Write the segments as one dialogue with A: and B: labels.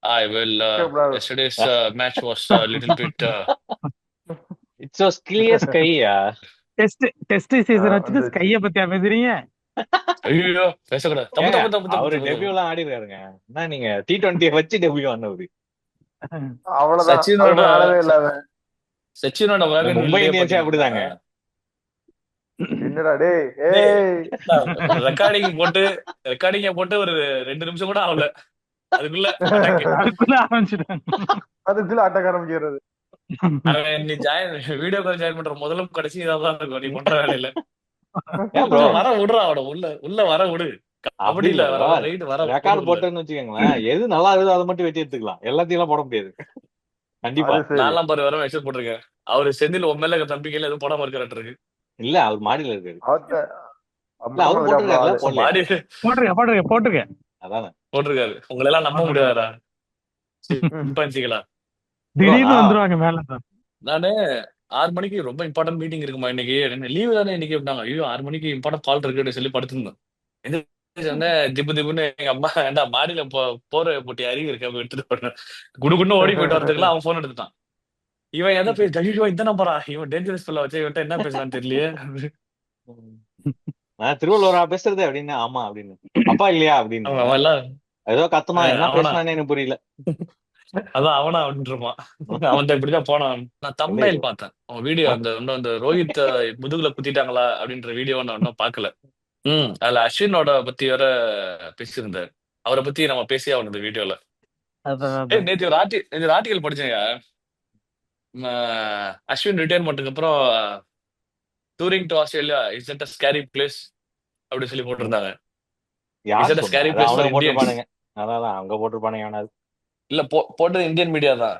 A: I will.
B: Okay, brother.
A: Yesterday's match was a little bit.
C: It's so clear ஸ்கையா.
D: Test season வச்சுட்டு
B: வந்துருச்சு.
D: ஸ்கைய பத்தியா பேசுறீங்க?
A: ஐயோ, பேசக்கூடாது. தப்பு
C: ஏங்க
A: தப்பு தப்பு தப்பு
C: அவரு
A: தப்பு
C: டெபியூ
A: தப்பு.
C: எல்லாம் ஆடி இருக்காருங்க. என்ன நீங்க T20 வச்சு டெபியூ ஆனவரு.
B: அவ்வளவுதான்.
A: சச்சினோட
B: அதுக்கப்புறம் ஆடவே இல்ல அவன்.
A: சச்சினோட
C: இந்த
A: வேகன்
C: மும்பை
A: இல்லையே
C: இந்தியன்ஸே
A: பாத்தீங்களா?
C: அப்படிதாங்க.
B: என்னடா டேய்,
A: டேய்,
B: ஏய்
A: ரெக்கார்டிங்க போட்டு ஒரு 2 நிமிஷம் கூட ஆகல, அதுக்குள்ள அட்டாக்.
D: அதுக்குள்ள ஆரம்பிச்சுட்டாங்க.
B: அதுக்குள்ள அட்டாக் ஆரம்பிக்கிறது.
A: அவன் நீ வீடியோ கால் ஜாயின் பண்ற முதலும் கடைசி இதான் இருக்கும் நீ பண்ற வேலையில.
C: ஏன் ப்ரோ
A: கொஞ்சம் வர விடுறா, அவட உள்ள வர விடு.
C: அப்படி
A: அப்படி இல்ல,
C: இல்ல
A: வர
C: ப்ரோ,
A: ரைடு வர
C: ரெக்கார்டு
A: விடு.
C: போட்டேன்னு வச்சுக்கோங்களேன், எது நல்லா இருக்குதோ அதை மட்டும் வெட்டி எடுத்துக்கலாம், எல்லாத்தையும் எல்லாம் போட முடியாது. கண்டிப்பா
B: அது சரி.
A: நான்லாம் பாரு வர மெசேஜ் போட்டிருக்கேன். அவரு செந்தில் உன் மேல தம்பிக்கையில எதுவும் போடாம இருக்கிறாட்டு இருக்கு.
C: இல்ல, அவர் மாடியில இருக்காரு.
B: அவத்த
C: இல்ல அவர்
B: அப்புறமா
C: போட்டிருக்காருல,
B: ஆளு.
C: போடலையா?
A: மாடி
D: போட்டிருக்க.
C: அதானே
A: போட்டிருக்காரு. உங்களை எல்லாம் நம்ப முடியாதா சிம்பான்சிகளா?
C: ப்ரோ.
D: திடீர்னு
C: நான்
D: வந்துருவாங்க மேல தான்.
A: நானு 6 மணிக்கு ரொம்ப இம்பார்ட்டன்ட் மீட்டிங் இருக்குமா இன்னைக்கு, லீவு தானே இன்னைக்கு அப்படின்னாங்க. ஐயோ 6 மணிக்கு இம்பார்ட்டன்ட் கால் இருக்குன்னு சொல்லி படுத்திருந்தேன். திப்பு திப்புன்னு எங்க அம்மா ஏன்டா மாடியில போற போட்டி அறிவு இருக்கு அப்ப எடுத்துட்டு போறேன். குடுக்குன்னு ஓடி போயிட்டு வரதுக்குலாம் அவன் போன் எடுத்துட்டான். இவன் எதை பேச ஐயோ இந்த நம்பரா, இவன் டேஞ்சரஸ் பிள்ளை வச்சு இவன்ட்ட என்ன பேசலான்னு தெரியலையே.
C: நான் திருவள்ளுவரா பேசுறது அப்படின்னு, ஆமா அப்படின்னு. அப்பா இல்லையா அப்படின்னு
A: அவன் எல்லாம்
C: ஏதோ கத்துனா, என்ன
A: அவனா,
C: பேசினானே எனக்கு புரியல.
A: அதான் அவனா அப்படின்றான். அவன்கிட்ட இப்படிதான் போனான். நான் தம்பையில் பார்த்தேன் அவன் வீடியோ, அந்த ரோஹித் முதுகுல குத்திட்டாங்களா அப்படின்ற வீடியோ நான் இன்னும் பாக்கல. அதுல அஸ்வினோட பத்தி வேற பேசியிருந்தாரு. அவரை பத்தி நம்ம பேசி ஆகணும் இந்த வீடியோல.
D: அதான்.
A: நேற்று ஒரு ஆர்டிகல் படிச்சேங்க. அஸ்வின் ரிட்டையர்மெண்ட்டுக்கு அப்புறம் touring to Australia is it a scary place அப்படி சொல்லி போட்டிருந்தாங்க.
C: யார்
A: இஸ் இட் அ
C: சொன்னா?
A: ஸ்கேரி
C: அது
A: பிளேஸ் ஃபார்
C: அவனுக்கு
A: இந்தியன்ஸ்?
C: போட்டிருப்பானுங்க. அதான் அவங்க போட்டிருப்பானுங்க. அவனாவது
A: இல்ல போட்டது இந்தியன் மீடியா தான்.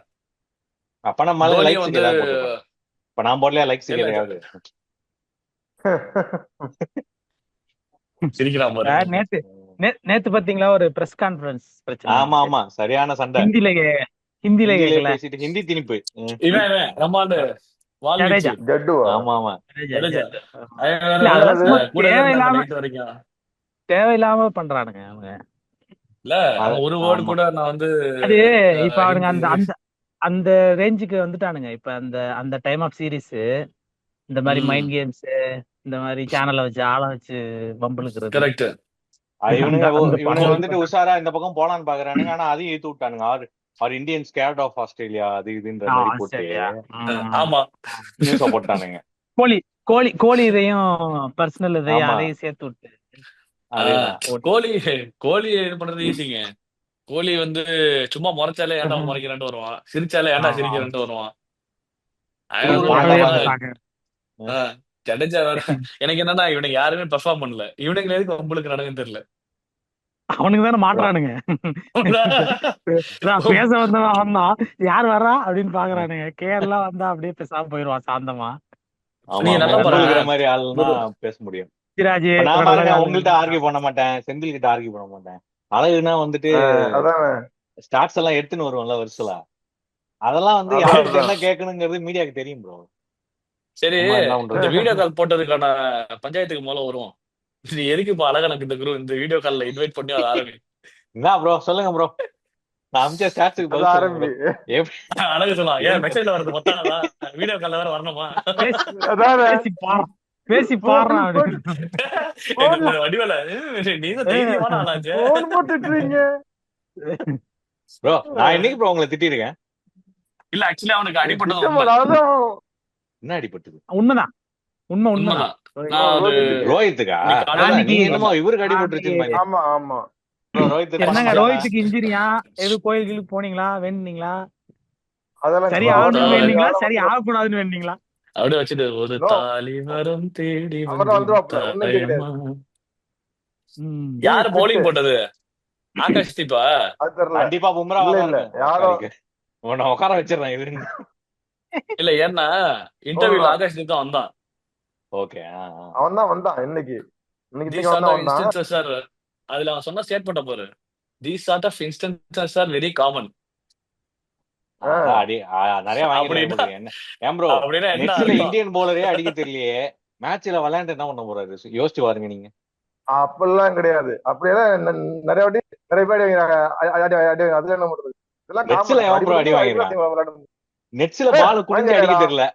C: அப்ப நம்ம
A: தோனி
C: லைக்ஸ்
A: வந்து
C: ஏதாவது போட்டிருப்பாங்க. இப்ப நான் போடலையா லைக்ஸ்
A: இல்ல
C: எதையாவது?
A: சிரிக்கிறான் பாரு.
D: நேத்து பாத்தீங்களா ஒரு பிரஸ் கான்ஃபரன்ஸ் பிரச்சனை?
C: ஆமா ஆமா, சரியான சண்டை.
D: ஹிந்தில
C: ஹிந்திலே
D: கேக்கல.
C: பேசிட்டு ஹிந்தி திணிப்பு.
A: இவன் நம்மாண்டு வால்மீச்சு.
D: ஜடேஜா.
B: ஜட்டுவா.
C: ஆமா ஆமா.
A: ஜடேஜா.
D: இல்ல, அதெல்லாம் சும்மா
A: கூட இருந்தாங்க
D: தேவையில்லாம
A: நைட் வரைக்கும்.
D: தேவையில்லாம பண்றானுங்க அவங்க.
A: இல்ல அவன் ஒரு வேர்டு
C: ஆமா.
A: கூட நான் வந்து
D: அது இப்ப அவனுங்க அந்த
A: ஹிந்தி.
D: அந்த அந்த ரேஞ்சுக்கு வந்துட்டானுங்க. இப்ப அந்த அந்த டைம் ஆஃப் சீரிஸ் இந்த மாதிரி மைண்ட் கேம்ஸ், இந்த மாதிரி சேனலை வச்சு ஆளை வச்சு பம்பளுக்குறது.
A: கரெக்ட்.
C: இவனுங்க
D: அந்த
C: இவனுங்க வந்துட்டு உஷாரா இந்த பக்கம் போலான்னு பாக்குறானுங்க. ஆனா அதையும் இழுத்து விட்டானுங்க. Are Indian scared of Australia அது இதுன்ற மாதிரி போட்டு
D: சரியா?
A: ஆமா,
C: நியூஸ போட்டானுங்க.
D: கோழி கோழி கோழி இதையும் பர்சனல் இதையும்
C: ஆமா.
D: அதையும் சேர்த்து விட்டு
C: அதேதான்.
A: கோழி இது பண்றது ஈஸிங்க. கோழி வந்து சும்மா முறைச்சாலே ஏன்டா முறைக்கிறான்ட்டு வருவான், சிரிச்சாலே ஏன்டா சிரிக்கிறான்ட்டு வருவான். ஜடேஜா வேற. எனக்கு என்னன்னா இவனுக்கு யாருமே பெர்ஃபார்ம் பண்ணல. இவனுங்க எதுக்கு உங்களுக்கு நடக்குன்னு தெரியல.
D: அவனுக்கு தானே மாட்டுறானுங்க. பேச வந்தவன் வந்தான், யார் வர்றா அப்படின்னு பாக்குறானுங்க. கேரளா வந்தா அப்படியே பேசாம போயிருவான் சாந்தமா.
C: ஆமா, இருக்கிற மாதிரி ஆளுன்னா பேச முடியும்.
D: சிராஜ்
C: நான் பாருங்க, உங்கள்கிட்ட ஆர்கியூ பண்ண மாட்டேன், செந்தில் கிட்ட ஆர்கியூ பண்ண மாட்டேன். அழகுனா வந்துட்டு ஸ்டார்ட்ஸ் எல்லாம் எடுத்துன்னு வருவோம்ல வருஷலா, அதெல்லாம் வந்து யாருக்கு என்ன கேட்கணுங்கிறது மீடியாவுக்கு தெரியும் ப்ரோ.
A: சரி, இந்த வீடியோ கால் போட்டதுக்கான பஞ்சாயத்துக்கு முதல்ல வருவோம். நீ எதுக்கு இப்ப அழகனுக்கு இந்த வீடியோ கால்ல இன்வைட் பண்ணி அதை ஆரம்பி.
C: என்ன ப்ரோ சொல்லுங்க ப்ரோ. நான் அமிச்ச ஸ்டாட்ஸ்க்கு ஆரம்பி.
A: அழகு சொல்லலாம். ஏன் மெசேஜ்ல வருது மொத்தானதா, வீடியோ கால்ல வேற வரணுமா?
D: பேசி பாடுறான்
A: வடிவேல. நீ தான் தைரியமான ஆளாச்சு
C: ப்ரோ. நான் என்னைக்கு ப்ரோ உங்களை திட்டிருக்கேன்? இல்ல,
A: ஆக்சுவலி அவனுக்கு அடிபட்டது
C: என்ன அடிபட்டது?
D: உண்மைதான், உண்மைதான்.
C: ரோஹித்துக்கா? நீங்க என்னமோ இவருக்கு அடிபட்டுருச்சுன்னு.
B: ஆமா ஆமா,
D: ரோஹித்துக்கு இன்ஜுரியா? எது கோயிலுக்கு போனீங்களா, வேணுனீங்களா? சரி ஆகணும்னு வேணுங்களா, சரி ஆகக்கூடாதுன்னு வேணுங்களா?
A: அப்படியே வச்சுட்டு ஒரு தாலி வரம் தேடி யாரு பவுலிங் போட்டது? ஆகாஷ் தீபா?
C: கண்டிப்பா பும்ரா உட்கார வச்சிடறேன் இவரு.
A: இல்ல, ஏன்னா இன்டர்வியூல ஆகாஷ் தீப் தான் வந்தான்.
C: ஓகே,
B: அவன் தான் வந்தான் இன்னைக்கு.
A: அதுல அவன் சொன்ன ஸ்டேட்மெண்ட் பாரு. These sort of instances are very common.
C: நிறைய வாங்கிட்டு இந்தியன் பவுலரே அடிக்க தெரியலையே, மேட்ச்ல விளையாண்டு என்ன பண்ண போறாரு யோசிச்சு பாருங்க நீங்க.
B: அப்படிலாம் கிடையாது. அப்படியெல்லாம் நிறைய வாட்டி நிறைய பேர் அதுல என்ன பண்றது. இதெல்லாம்
C: நெட்ஸ்ல
B: காமன்.
C: எவன் ப்ரோ அடி
B: அடிபட்டு
C: வாங்கியிருக்கான்?
B: விளையாடும்.
C: நெட்ஸ்ல
B: ஏய்,
C: பால் குனிஞ்சு அடிக்க
B: வாங்கிடா.
C: தெரியல.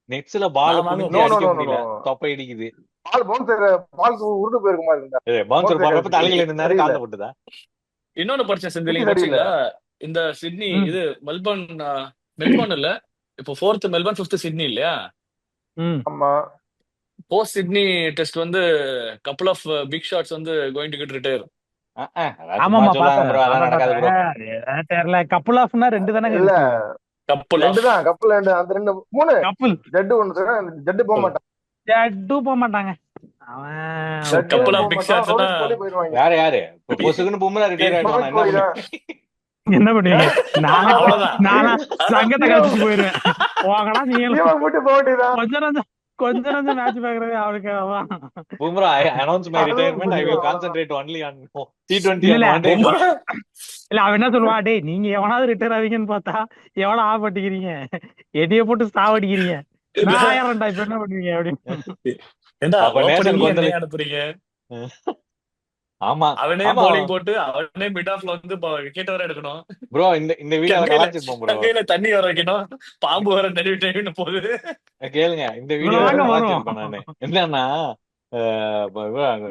C: நெட்ஸ்ல பால்
A: நான் வாங்க
C: குனிஞ்சு
B: நோ நோ
C: அடிக்க
B: நோ நோ
C: முடியல,
B: நோ.
C: தொப்பை இடிக்குது.
B: பால் பவுன்சர் பால் உருண்டு போயிருக்குமா இருந்தா
C: பவுன்சர்
B: பவுன்சர்
C: போடுறப்ப தலையில நின்னாரு,
B: சரியில்லை.
C: கால்ல போட்டுதா?
A: இன்னொன்னு படிச்சேன் செந்தில்,
B: பிச்சு
A: நீங்க
B: சரியில்லை.
A: படிச்சீங்களா? இந்த சிட்னி
D: ம்,
A: இது மெல்பர்ன் மெல்பர்ன் இல்ல, இப்போ 4th மெல்பர்ன் 5th சிட்னி இல்லையா?
D: ம்.
B: ஆமா.
A: போஸ்ட் சிட்னி டெஸ்ட் வந்து கப்புள் ஆஃப் பிக் ஷாட்ஸ் வந்து கோயிங் டு கெட் ரிட்டையர்.
C: அதான் சும்மா
D: ஆமாமா
C: சொல்லாங்க
D: பார்த்தேன்
C: ப்ரோ, அதெல்லாம் நடக்காது ப்ரோ.
D: தெரியல. கப்புள் ஆஃப்னா 2 தானங்க
B: இல்ல,
D: இருக்கு.
A: கப்புள்
B: 2
A: ஆஃப்
B: தான் கப்பல், 2 அந்த 2 3
D: கப்புள்
B: ஜட்டு ஒன்று ஜட்டு போக மாட்டான்.
D: ஜட்டு போக மாட்டாங்க. அவன் ஓகே.
A: கப்புள்
B: ஜட்டும்
A: ஆஃப்
B: போக
A: பிக்
B: மாட்டான்,
A: ஷாட்ஸ்னா
B: ரோஹித் கோலி போயிருவாங்க.
C: யாரு இப்போ பொசுக்குன்னு பும்ரா ரிட்டையர் ஆயிடுவானா?
B: ரோஹித்
C: என்ன
B: கோலி
C: பண்ணு?
B: தான்.
D: என்ன பண்ணுவீங்க? நானா
A: அவ்வளவுதான்.
D: நானா சங்கத்தை
B: சிஎம்
D: கழிச்சிட்டு போயிருவேன். போகடா நீங்களும்.
B: சிஎம் போட்டு போக வேண்டியதான்.
D: கொஞ்ச நஞ்சம் மேட்ச் பாக்குறது அவனுக்கு அவன்.
C: பும்ரா, I announce my
B: அதுவும்
C: retirement. I will
B: முடியும், அவ்வளவுதான்.
C: concentrate only on T20
D: இல்ல
C: and one day.
D: இல்ல அவன் என்ன சொல்லுவான், டேய் நீங்க எவனாவது ரிட்டையர் ஆவீங்கன்னு பார்த்தா எவனா ஆப்பட்டிக்கிறீங்க, எதைய போட்டு சாவடிக்கிறீங்க, நான் ஆயிரம்டா இப்ப என்ன பண்ணுவீங்க அப்படின்னு.
A: ஏண்டா
C: அப்ப நேஷன்
A: ஓப்பனிங்
C: கொந்தளி.
A: என்னைய அனுப்புறீங்க?
C: ஆமா
A: அவனே
C: ஆமா
A: பவுலிங் போட்டு அவனே மிட் ஆஃப்ல வந்து விக்கெட் வர எடுக்கணும்,
C: ப்ரோ, இந்த வீடியோல
A: கங்கையில
C: கலாச்சிருப்போம் ப்ரோ.
A: கங்கையில தண்ணி வர வைக்கணும், பாம்பு வர நிறைய போகுது.
C: கேளுங்க, இந்த
D: இவ்வளவு
C: வீடியோல
D: தாங்க வரும்.
C: கலாச்சிருப்பேன் நானு. என்னன்னா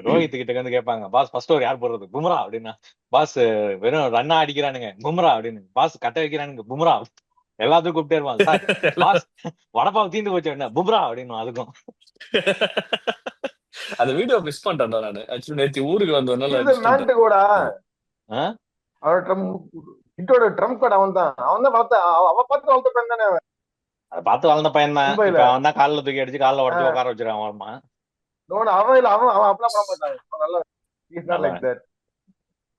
C: ரோஹித் கிட்ட வந்து கேட்பாங்க, பாஸ் ஃபர்ஸ்ட் ஓவர் யார் போடுறது? பும்ரா அப்படின்னா, பாஸ் வெறும் ரன்னா அடிக்கிறானுங்க பும்ரா அப்படின்னு, பாஸ் கட்ட வைக்கிறானுங்க பும்ரா, எல்லாத்துக்கும் கூப்பிட்டே இருப்பான். சார் பாஸ் வடப்பாவு தீந்து போச்சு என்ன பும்ரா அப்படின்னு. அதுக்கும்
A: அந்த வீடியோ மிஸ் பண்ணிட்டேன்டா நானு. ஆக்சுவலி நேத்து ஊருக்கு வந்ததுனால
B: இது
A: மிஸ் பண்ணிட்டேன்.
B: மேண்ட் கூட
C: ஆ?
B: அவன் ஹிட்டோட ட்ரம்ப் கார்டு அவன் தான் வளர்த்த, அவன் பார்த்து வளர்த்த பையன் தானே அவன்.
C: அதை பார்த்து வளர்ந்த பையன் தான்.
B: மும்பைல
C: இப்ப அவன் தான் காலில் தூக்கி அடிச்சு காலில் உடச்சு உட்கார வச்சிருக்கான்.
B: அவன் இல்ல, அவன் அவன் அப்படிலாம் பண்ண மாட்டான். அவன் நல்லா இஸ் நாட் லைக்
C: நல்லவன்.
B: தட்.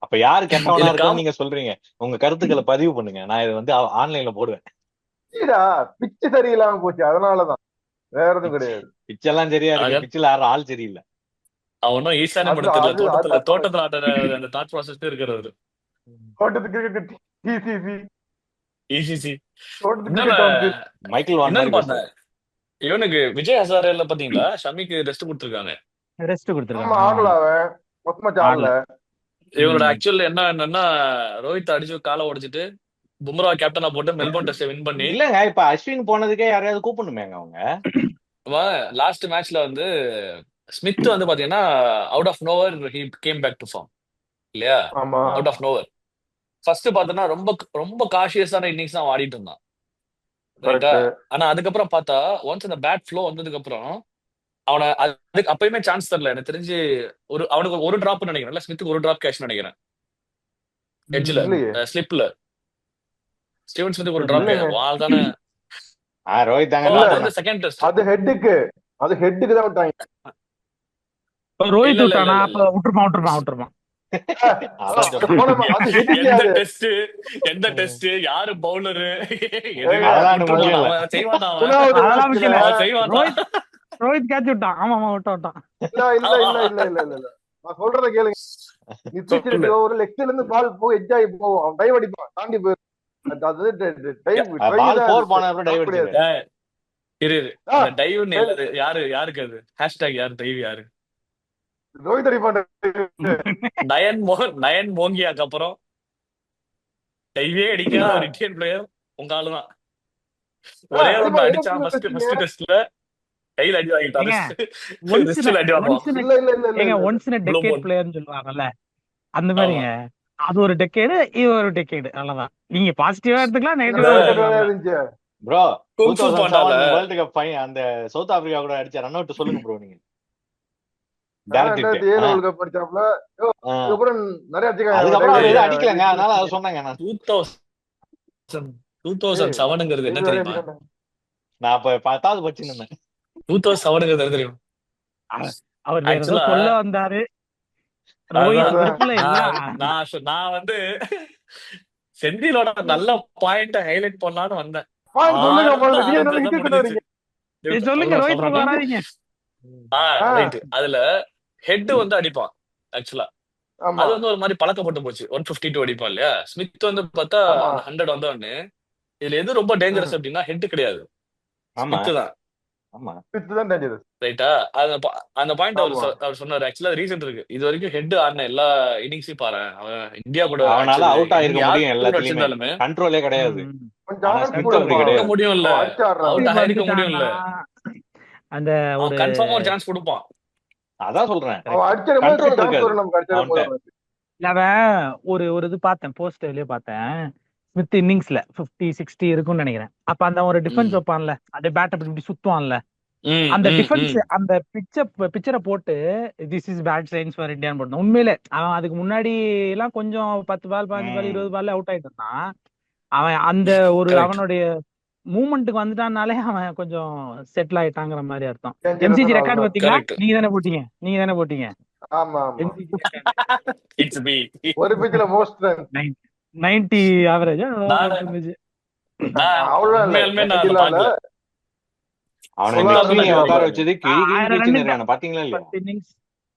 C: அப்ப யாரு கெட்டவனா
A: இல்ல
C: இருக்குன்னு நீங்க சொல்றீங்க? உங்க கருத்துக்களை பதிவு பண்ணுங்க, நான் இதை வந்து ஆன்லைன்ல போடுவேன்.
B: சரிடா, பிச்சு சரியில்லாம போச்சு, அதனாலதான், வேற எதுவும் கிடையாது.
C: பிச்செல்லாம் சரியா இருக்கு,
A: ஆக
C: பிச்சில் ஆடுற ஆள் சரியில்லை.
A: அவனும் ஈசான
B: அது
A: மடத்துல
B: அது அது
A: தோட்டத்துல ஆடுற அந்த தாட் ப்ராசஸ் இருக்கிறவர்.
B: தோட்டத்துக்கு டிசிசி,
A: இசிசி.
B: தோட்டத்துக்கு
A: இன்னொன்னு
B: கவுன்சில்.
C: மைக்கேல் வான்
A: இன்னொன்னு
C: மாதிரி
A: பார்த்தேன்,
C: பேசுறாரு.
A: இவனுக்கு விஜய் ஹசாரேல பாத்தீங்களா, ஷமிக்கு ரெஸ்ட் கொடுத்துருக்காங்க.
D: ரெஸ்ட்
B: ஆமா,
D: கொடுத்துருக்காங்க.
B: ஆடல அவன் மொத்தமா ஆடல.
A: இவங்களோட
D: ம்.
A: ஆக்சுவல் என்னன்னா, ரோஹித் அடிச்சு காலை உடைச்சிட்டு பும்ரா கேப்டனா போட்டு மெல்போர்ன் டெஸ்ட் வின் பண்ணி
C: இல்லங்க, இப்ப அஸ்வின் போனதுக்கே யாரையாவது கூப்பிடணுமேங்க அவங்க.
A: லாஸ்ட் மேட்ச்ல வந்து ஸ்மித் வந்து பாத்தீங்கன்னா out of nowhere he came back to form இல்லையா?
B: ஆமா,
A: அவுட் ஆஃப் நோவர் ஃபர்ஸ்ட் பார்த்தோன்னா ரொம்ப ரொம்ப காஷியஸான இன்னிங்ஸ் தான் ஆடிட்டு இருந்தான், ரைட்டா?
B: கரெக்ட்.
A: ஆனா அதுக்கப்புறம் பார்த்தா ஒன்ஸ் அந்த பேட் ஃப்ளோ வந்ததுக்கு அப்புறம் அவனை அதுக்கு அப்பயுமே சான்ஸ் தரல. எனக்கு தெரிஞ்சு அவனுக்கு ஒரு டிராப் நினைக்கிறேன், ஸ்மித்துக்கு ஒரு டிராப் கேட்ச் நினைக்கிறேன், எட்ஜ்ல
B: இல்லையே,
A: ஸ்லிப்ல. ஸ்டீவன் ஸ்மித்துக்கு ஒரு டிராப்
B: இல்லைங்க.
A: வால் தானே.
C: ரோஹித் தாங்க
B: இல்ல,
A: அது
C: drop
A: வந்து செகண்ட் டெஸ்ட்.
B: அது ஹெட்டுக்கு தான் விட்டாங்க.
D: ரோஹித்
A: இல்ல இல்ல
D: விட்டானா
A: இல்ல
D: அப்ப விட்டுருப்பான்.
C: அதான் சொல்றேன்.
B: போனமா, அது ஹெட்டுக்கே
A: எந்த
B: அது.
A: டெஸ்ட் எந்த டெஸ்ட் யாரு பவுலரு
C: அதெல்லாம் முக்கியம் இல்ல.
A: அவன் செய்வான்,
B: மூணாவது
D: அதெல்லாம்
B: மேட்ச்ல
D: முக்கியம்
A: அவன் செய்வான்.
D: ரோஹித் கேட்ச் விட்டான். ஆமா விட்டான்.
B: இல்ல இல்ல இல்ல இல்ல இல்ல இல்ல இல்ல நான் சொல்றத கேளுங்க. நீ பிச்சு ஒரு லெக்ல இருந்து பால் போய் எட்ஜ் ஆகி போகும், அவன் டைவ் அடிப்பான், தாண்டி போயிடும்.
C: பால் 4 போன அப்புறம் டைவ் அடிச்சாரு.
A: இரு அந்த டைவ் யாருக்கு அது ஹேஷ்டாக் யாரு டைவ் யாரு?
B: ரோஹித் அடிப்பான்.
A: நயன் மோங்கியாக்கு அப்புறம் டைவே அடிக்காத ஒரு இந்தியன் பிளேயர் உங்க ஆளுதான். ஒரே ஒன்று அடிச்சான் ஃபர்ஸ்ட் டெஸ்ட்ல, கையில அடி வாங்கிட்டாரு, ரிஸ்ட்ல அடி வாங்குவான்.
B: இல்ல இல்ல இல்ல இல்ல
D: ஒன்ஸ் இன் டெக்கேட் பிளேயர்னு சொல்லுவாங்கல்ல, அந்த மாதிரிங்க. அது ஒரு டெக்கேடு, இது ஒரு டெக்கேடு, அவ்வளவுதான். நீங்க பாசிட்டிவா எடுத்துக்கலாம், நெகட்டிவா எடுத்துக்கலாம்.
C: ப்ரோ,
A: குங்ஃபு பாண்டால
C: வேர்ல்ட் கப் அந்த சவுத் ஆப்பிரிக்கா கூட அடிச்ச ரன் அவுட் சொல்லுங்க ப்ரோ. நீங்க
B: வேர்ல்ட் கப் அடிச்சாப்ல, அதுக்கப்புறம் நிறைய
C: அதுக்கப்புறம் அவர் எதுவும் அடிக்கலங்க, அதனால அதை சொன்னாங்க. நான்
A: 2007ங்கிறது என்ன தெரியுமா?
C: நான் அப்ப 10வது படிச்சிருந்தேன்.
A: 2007ங்கிறது என்ன தெரியும்?
D: அவர் வேற ஏதோ சொல்ல வந்தாரு.
A: நான் வந்து செந்திலோட நல்ல பாயிண்ட ஹைலைட் பண்ணலாம்னு வந்தேன்.
D: சொல்லுங்க ரோஹித் வராதீங்க.
A: அதுல ஹெட் வந்து அடிப்பான் ஆக்சுவலா, அது வந்து ஒரு மாதிரி பழக்கப்பட்டு போச்சு. 152 அடிப்பான் இல்லையா? ஸ்மித் வந்து பார்த்தா 100 வந்தவொடனே இதுல எது ரொம்ப டேஞ்சரஸ் அப்படின்னா ஹெட் கிடையாது, ஸ்மித் தான்.
C: ஆமா
B: பிச் தான் டேஞ்சரஸ்.
A: ரைட்டா? அந்த பாயிண்ட்
B: ஆமா
A: அவர் சொன்னாரு. ஆக்சுவலா ரீசன் இருக்கு. இது வரைக்கும் ஹெட் ஆடின எல்லா இன்னிங்ஸையும் பாரு. அவன் இந்தியா கூட
C: அவனால
A: ஆக்சுவலி
C: அவுட் ஆயிருக்க
A: யார்
C: முடியும்
A: கூட
C: எல்லாத்துலயுமே,
A: அடிச்சிருந்தாலுமே
C: கண்ட்ரோலே கிடையாது.
B: கொஞ்சம்
C: ஆனா
B: ஆடி
C: ஸ்மித்
B: கூட
C: அப்படி
B: இருப்பான்
A: இருக்க
B: அவன்.
C: கிடையாது.
A: முடியும்ல,
B: அவன் அடிச்சு ஆடுறான்.
A: அவுட் ஆயிருக்க
D: வந்துட்டான்னா
A: முடியும்ல.
D: அந்த
A: அவன்
D: ஒரு
A: கன்ஃபார்மா ஒரு சான்ஸ் கொடுப்பான்.
C: அதான் சொல்றேன்,
B: அவன் அடிச்சிடும் போது
C: கண்ட்ரோல்
B: சான்ஸ்
C: இருக்காது
B: வரும், நமக்கு அடிச்சிடும்
C: அவன்கிட்ட.
B: போது.
D: இல்ல அவன் ஒரு இது பார்த்தேன், போஸ்டர்லயே பார்த்தேன். ஸ்மித் இன்னிங்ஸ்ல 50-60 இருக்கும்னு நினைக்கிறேன். அப்ப அந்த ஒரு டிஃபென்ஸ்
A: ம்,
D: வைப்பான்ல, அந்த பேட் இப்படி சுத்துவான்ல,
A: ம்,
D: அந்த
A: ம்,
D: டிஃபென்ஸ்
A: ம்.
D: அந்த பிக்சரை போட்டு this is bad signs for இந்தியான்னு போட்டோம். உண்மையிலே அவன் அதுக்கு முன்னாடி எல்லாம் கொஞ்சம் 10 பால் 15 பால் 20 பால் அவுட் ஆயிட்டு இருந்தான். அவன் அந்த ஒரு
A: கரெக்ட்.
D: அவனுடைய மூமெண்ட்டுக்கு வந்துட்டான்னாலே அவன் கொஞ்சம் செட்டில் ஆயிட்டாங்கிற மாதிரி அர்த்தம்.
B: டேஞ்சரஸ்
D: எம்சிஜி ரெக்கார்டு
B: அவ்வளவுதான்.
D: பாத்தீங்களா?
A: கரெக்ட்.
D: நீங்க தானே போட்டீங்க
B: ஆமா ஆமா.
D: MCG record
A: it's me.
B: ஒரு பிச்சில் மோஸ்ட் ரன்
D: 90 ஆவரேஜா
A: நான்
D: இருந்துச்சு.
A: நான்
B: அவ்வளவு இல்ல,
A: உண்மையாலுமே நான் அதை
B: 90 இல்ல.
A: பார்க்கல.
C: அவனை
B: சொல்லாத
C: மெக்ஸ்வீனியை
A: நான்
C: உட்கார
A: கேள்விப்பட்டேன்.
C: வச்சது கிழி கிழி
D: 1000
C: கிழிச்சுன்னு
D: ரன்
C: இருக்கானு பாத்தீங்களா இல்லையா
D: 10 இன்னிங்ஸ்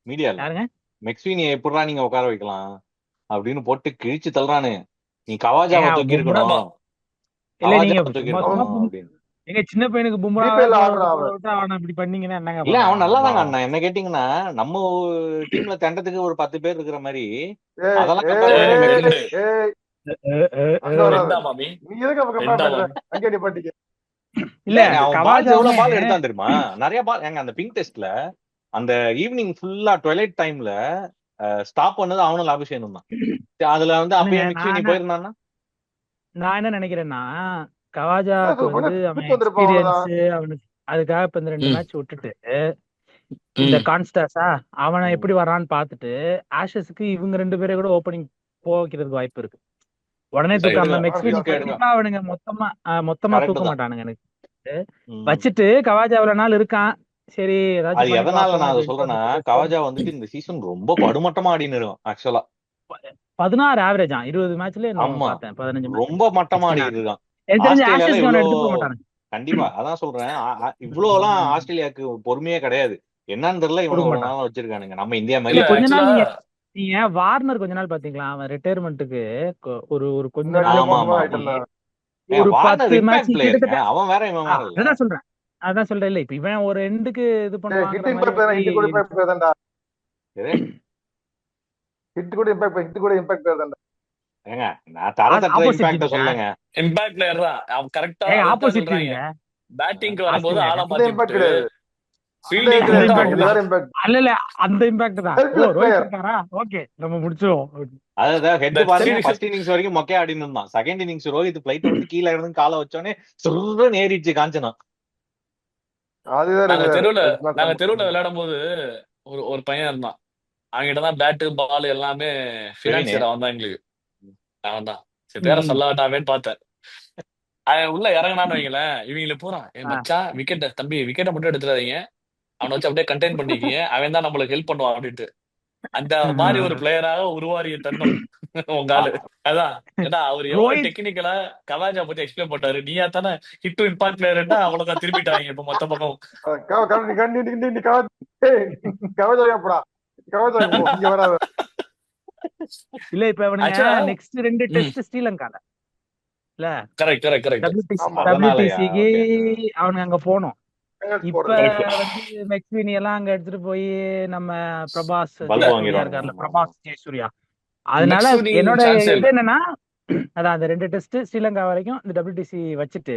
C: மீடியால?
D: யாருங்க?
C: மெக்ஸ்வீனியை எப்படிடா நீங்க உட்கார வைக்கலாம் அப்படின்னு போட்டு கிழிச்சு தள்ளுறானு. நீ கவாஜாவை தூக்கி
D: பும்ரா
C: இருக்கணும்,
D: இல்ல, நீங்க
C: கவாஜாவை தூக்கி
D: சும்மா சும்மா
C: இருக்கணும் அப்படின்னு.
D: எங்க சின்ன பையனுக்கு பும்ராவே
B: பிபிஎல்
D: போட
B: ஆடுறான்
D: விட்டு போட
B: அவன்.
D: விட்டு அவனை இப்படி பண்ணீங்கன்னா என்னங்க
C: இல்ல அவன் நல்லா தாங்க
D: பண்ணலாம்?
C: அண்ணா. என்ன கேட்டீங்கன்னா நம்ம டீம்ல தண்டத்துக்கு ஒரு 10 பேர் இருக்கிற மாதிரி
B: ஏய்
C: அதெல்லாம்
B: ஏய்
C: கம்பேர் பண்ணி
B: ஏய்
C: மெக்ஸ்வீன்
A: ரெண்டு
B: ஏய், அங்க
D: இல்ல
B: வராது.
A: ரெண்டா மாமி,
B: நீ எதுக்கு அப்ப
A: ரெண்டா
B: கம்பேர் பண்ற?
A: மாமி.
B: அங்கே நிப்பாட்டிக்க.
C: அவன் பால்ஸ் எவ்வளவு
D: கவாஜாவுமே
C: பால் எடுத்தான் தெரியுமா? நிறைய பால். ஏங்க அந்த பிங்க் டெஸ்ட்ல அந்த ஈவினிங் ஃபுல்லா ட்வெலைட் டைம்ல ஸ்டாப் பண்ணது அவனும் அபிஷேகம் தான். அதுல வந்து அப்பயே
D: இல்லைங்க,
C: மெக்ஸ்வீனி போயிருந்தான்னா
D: நான் என்ன நினைக்கிறேன்னா, கவாஜாக்கு
B: கொஞ்சம்
D: வந்து அவன்
B: பிடிச்சு வந்திருப்பான் அவ்வளவுதான்.
D: எக்ஸ்பீரியன்ஸ் அவனுக்கு அதுக்காக இப்ப இந்த 2
A: ம்,
D: மேட்ச் விட்டுட்டு இந்த
A: ம்.
D: கான்ஸ்டாஸா அவனை
C: ம்.
D: எப்படி வரான்னு பார்த்துட்டு ஆஷஸ்க்கு இவங்க 2 பேரை கூட ஓப்பனிங் போகிறதுக்கு வாய்ப்பு இருக்கு. உடனே
A: ரைட்.
D: தூக்காம
B: எடுக்கலாம்.
D: மெக்ஸ்வீன்
C: ரிஸ்க் எடுக்க
D: கண்டிப்பா அவனுங்க மொத்தமா
C: கரெக்ட்
D: தூக்க
C: தான்.
D: மாட்டானுங்க எனக்கு.
C: ம்.
D: வச்சுட்டு கவாஜா எவ்வளவு நாள் இருக்கான், சரி
C: அது
D: ஏதாச்சும் பண்ணி
C: எதனால
D: பார்ப்போம்
C: நான் அதை
D: அப்படின்ட்டு
C: சொல்றேன்னா,
D: வந்துட்டு
C: கவாஜா வந்துட்டு இந்த சீசன் ரொம்ப படுமட்டமா ஆடின்னு இருக்கான் ஆக்சுவலா.
D: 16 ஆவரேஜா 20 மேட்ச்ல என்னமோ
C: ஆமா,
D: பார்த்தேன், 15 மேட்ச்
C: ரொம்ப மட்டமா
D: 16
C: ஆடிட்டு
D: ஆவரேஜ்.
C: இருக்கான்.
D: எனக்கு தெரிஞ்ச
C: ஆஸ்திரேலியால
D: ஆஷஸ்க்கு அவனை
C: இவ்வளோ
D: எடுத்து போக மாட்டானுங்க.
C: கண்டிப்பா அதான் சொல்றேன். இவ்வளவுலாம் ஆஸ்திரேலியாவுக்கு பொறுமையே கிடையாது. என்னன்னு தெரியல, இவனை
D: கொடுக்க
C: இவ்வளவு
D: மாட்டான்.
C: நாளா வச்சிருக்கானுங்க. நம்ம இந்தியா
A: இல்ல
C: மாதிரி
D: இல்ல கொஞ்ச நாள்
A: ஆக்சுவலா
D: நீங்க வார்னர் கொஞ்ச நாள் பாத்தீங்களா, அவன் ரிட்டையர்மெண்ட்டுக்கு ஒரு ஒரு கொஞ்ச
B: முன்னாடியே
C: ஆமா
D: நாளைக்கு
C: ஆமா
B: போனமா
C: ஆமா.
B: ஆயிட்டு
C: ஏன்
D: ஒரு
C: வார்னர்
D: 10 மேட்ச்
C: இம்பாக்ட் பிளேயருங்க,
D: கிட்டத்தட்ட
C: அவன் வேற இவன் வேற இல்ல.
D: அதான் சொல்றேன் இல்ல, இப்ப இவன் ஒரு எண்டுக்கு இது பண்ணுவாங்கிற
B: ஹிட்
D: மாதிரி
B: இம்பாக்ட் ஹிட் கூட இம்பாக்ட் பேர்தான்டா.
C: சரி,
B: ஹிட் கூட இம்பாக்ட் பேர்தான்டா.
C: ஏங்க நான் தர தட்டுற
D: ஆப்போசிட்
C: இம்பாக்ட
D: டீம்
C: சொல்லுங்க.
A: இம்பாக்ட் பிளேயர் தான் அவன். கரெக்டா
D: ஏங்க,
A: அதான்
D: ஆப்போசிட்
A: சொல்றாங்க.
D: டீம்
A: பேட்டிங்க்கு வரும்போது
D: ஆஸ்திரேலியா
A: ஆளா
B: அந்த
A: மாத்தி
B: இம்பாக்ட்
A: விட்டு
B: கிடையாது. அந்த
A: ஃபீல்டிங்
B: கிடையாது.
D: இம்பாக்ட்
A: மட்டும்
B: இது
D: தான்.
B: வேற இம்பாக்ட்.
D: அல்ல அந்த இம்பாக்ட் தான். ஓ
B: செல்ஃப்லெஸ்
D: ரோஹித்
B: பிளேயர்.
D: இருக்காரா, ஓகே நம்ம முடிச்சிருவோம்.
C: அதான் ஹெட்
A: இந்த
C: பாருங்க,
A: சீரிஸ்
C: ஃபர்ஸ்ட் இன்னிங்ஸ் வரைக்கும் மொக்கையா ஆடின்னு இருந்தான். செகண்ட் இன்னிங்ஸ் ரோஹித் பிளைட் விட்டு கீழே இருந்து காலை வச்சோடனே சொல்றேன்னு ஏறிடுச்சு காஞ்சனா.
B: அது வேற
A: நாங்க
B: இது வேற.
A: தெருவுல
B: It's not
A: நாங்க
B: some-
A: தெருவுல விளையாடும் போது ஒரு பையன் இருந்தான். அவன்கிட்ட தான் பேட்டு பால் எல்லாமே பினான்சியர் அவன் தான் எங்களுக்கு. அவன் தான் சரி பேர சொல்லாட்டாவேன்னு பார்த்தேன். அவன் உள்ள இறங்கினான்னு வைங்களேன், இவங்கள போறான் மச்சான் விக்கெட் தம்பி விக்கெட்டை மட்டும் எடுத்துடாதீங்க, அவனை வச்சு அப்படியே கண்டெயின் பண்ணிக்கிங்க, அவன் தான் நம்மளுக்கு ஹெல்ப் பண்ணுவான் அப்படின்ட்டு. அந்த மாதிரி ஒரு பிளேயராக உருவாரிய தருணம் உங்க ஆளு. அதான் ஏன்னா அவர் எவ்வளவு
D: ரோஹித்
A: டெக்னிக்கலா கவாஜா பத்தி எக்ஸ்பிளைன் பண்ணாரு. நீயா தானே ஹிட் டு இம்பாக்ட் பிளேயர்னா அவ்வளவுதான் திரும்பிட்டாங்க இப்ப மொத்த பக்கம்.
B: கவஜா இங்க வராது.
D: இல்ல இப்ப இவனுங்க
A: Actually,
D: நெக்ஸ்ட் 2 டெஸ்ட் ஸ்ரீலங்கால இல்ல
A: கரெக்ட் கரெக்ட் கரெக்ட்.
B: ஆமா.
C: அதனாலயா?
D: WTCக்கு
C: Okay.
D: அவனுங்க அங்க போனோம். இப்ப
B: போறது.
D: வந்து மெக்ஸ்வினி எல்லாம் அங்க எடுத்துட்டு போய் நம்ம பிரபாஸ்
C: பல்பு
D: ஜெயசூர்யா
C: வாங்கிடுவாங்க.
D: இருக்காருல்ல,
C: ஆமா,
D: பிரபாஸ் ஜெயசூர்யா. அதனால
A: மெக்ஸ்வினி
D: என்னோட
A: சான்ஸே
D: இது
A: இல்ல.
D: என்னன்னா, அதான் அந்த 2 டெஸ்ட் ஸ்ரீலங்கா வரைக்கும் இந்த WTC வச்சுட்டு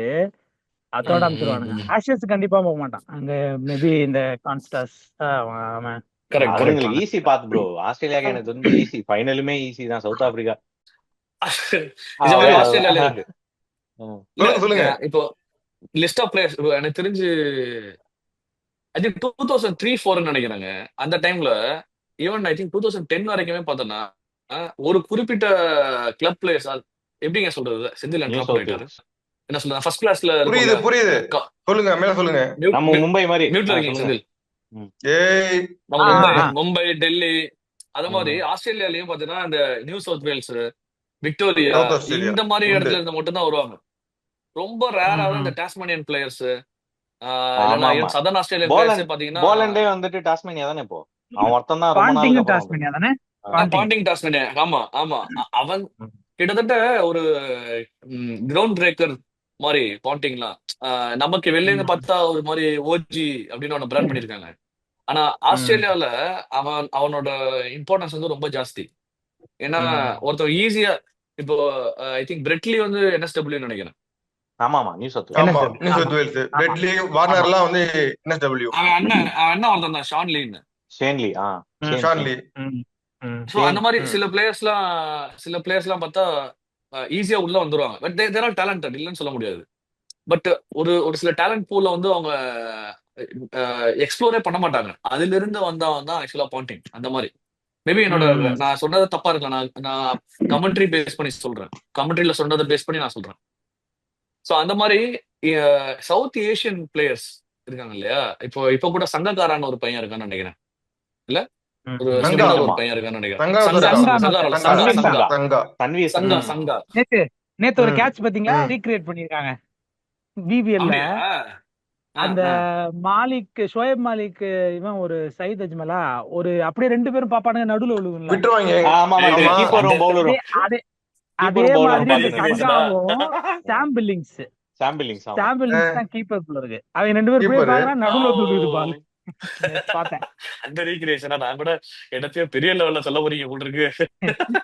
D: அதோட அமைச்சிருவானுங்க. ஆஷஸ் கண்டிப்பா போக மாட்டான் அங்க. மேபி இந்த கான்ஸ்டாஸ் அவன்
A: கரெக்ட் கரெக்ட்.
C: அவனுங்களுக்கு ஈஸி பாத்து ப்ரோ. ஆஸ்திரேலியாக்கு எனக்கு வந்து ஈஸி, ஃபைனலுமே ஈஸி தான். சவுத் ஆப்பிரிக்கா
A: நிஜமாவே ஆஸ்திரேலியால இருக்கு.
B: சொல்லுங்க.
A: இப்போ லிஸ்ட் ஆஃப் பிளேயர்ஸ் எனக்கு தெரிஞ்சு ஐ திங்க் 2003-04 நினைக்கிறாங்க. அந்த டைம்ல ஈவன் ஐ திங்க் 2010 வரைக்குமே பார்த்தோன்னா ஒரு குறிப்பிட்ட கிளப் பிளேயர்ஸ் எப்படிங்க சொல்றது, செந்தில்
C: நியூ
A: ட்ராப்
C: சவுத்
A: பண்ணிட்டாரு. என்ன சொல்றது, ஃபர்ஸ்ட் கிளாஸ்ல
B: புரியுது. சொல்லுங்க, மேல சொல்லுங்க.
C: நம்ம மும்பை மாதிரி
A: மியூட்ல இருக்கீங்க
C: சொல்லுங்க.
A: செந்தில்.
B: ஏய்
A: நம்ம மும்பை டெல்லி அது மாதிரி ஆஸ்திரேலியாலயும் பாத்தீங்கன்னா இந்த New South Wales, Victoria
B: South Australia
A: இந்த மாதிரி
B: உண்டு.
A: இடத்துல இருந்து மட்டும் தான் வருவாங்க. ரொம்ப ரேரா தான் இந்த டாஸ்மேனியன் பிளேயர்ஸ் இல்லைன்னா
C: ஆமா.
A: சதர்ன் ஆஸ்திரேலியன் பிளேயர்ஸ் பாத்தீங்கன்னா
C: போலண்டே வந்துட்டு டாஸ்மேனியா தானே இப்போ. அவன் ஒருத்தன் தான் ரொம்ப
D: பாண்டிங்
C: நாளுக்கு அப்புறம்
D: டாஸ்மேனியா தானே.
A: Bonding Tasmania. ஆமா ஆமா. அவன் கிட்டத்தட்ட ஒரு கிரவுண்ட் பிரேக்கர் மாதிரி பாண்டிங்லாம். நமக்கு வெளில இருந்து பார்த்தா ஒரு மாதிரி ஓஜி அப்படின்னு அவனை பிராண்ட் பண்ணியிருக்காங்க. ஆனா ஆஸ்திரேலியால அவனோட இம்பார்ட்டன்ஸ் வந்து ரொம்ப ஜாஸ்தி. ஏன்னா ஒருத்தர் ஈஸியா இப்போ ஐ திங்க் பிரெட்லி வந்து என்எஸ்டபிள்யூ நினைக்கிறேன்.
C: ஆமா நியூ சவுத்
B: ஆமா
D: NSW.
B: New South Wales. Brett Lee Warner எல்லாம் வந்து NSW.
A: அவன் அண்ணன் ஒருத்தன் தான் ஷான் லீன்னு.
C: ஷேன்லி
B: ஷான்லி.
A: ஸோ அந்த மாதிரி சில பிளேயர்ஸ்லாம் பார்த்தா ஈஸியா உள்ள வந்துருவாங்க. பட் தேர் ஆர் டேலண்டட், இல்லைன்னு சொல்ல முடியாது. பட் ஒரு ஒரு சில டேலண்ட் பூல வந்து அவங்க எக்ஸ்ப்ளோரே பண்ண மாட்டாங்க. அதுல இருந்து வந்தவன் தான் ஆக்சுவலா பாண்டிங். அந்த மாதிரி மேபி என்னோட நான் சொன்னது தப்பா இருக்கலாம். நான் கமெண்ட்ரி பேஸ் பண்ணி சொல்றேன். கமெண்ட்ரியில சொன்னதை பேஸ் பண்ணி நான் சொல்றேன். ஸோ அந்த மாதிரி சவுத் ஏஷியன் பிளேயர்ஸ் இருக்காங்க இல்லையா. இப்போ கூட சங்கக்காரான்னு ஒரு பையன் இருக்கான்னு நினைக்கிறேன். இல்ல ஒரு ஸ்விம்னர் ஒரு பையன் இருக்கான்னு நினைக்கிறேன். சங்கா.
D: நேத்து ஒரு கேட்ச் பாத்தீங்களா, ரீக்ரியேட் பண்ணிருக்காங்க பிபிஎல்ல. அந்த மாலிக், ஷோயப் மாலிக், இவன் ஒரு சயித் அஜ்மலா, ஒரு அப்படியே 2 பேரும் பாப்பானுங்க, நடுவுல விழுவுங்களா. அதே மாதிரி சங்காவும் சாம் பில்லிங்ஸ் தான் கீப்பர் குள்ள இருக்கு. அவங்க 2 பேரும் போய் பாக்குறா, நடுவுல விழுகுது பால். பார்த்தேன்
A: அந்த ரீக்ரியேஷனா. நான் கூட என்னத்தையும் பெரிய லெவல்ல சொல்ல போறீங்க போல இருக்கு.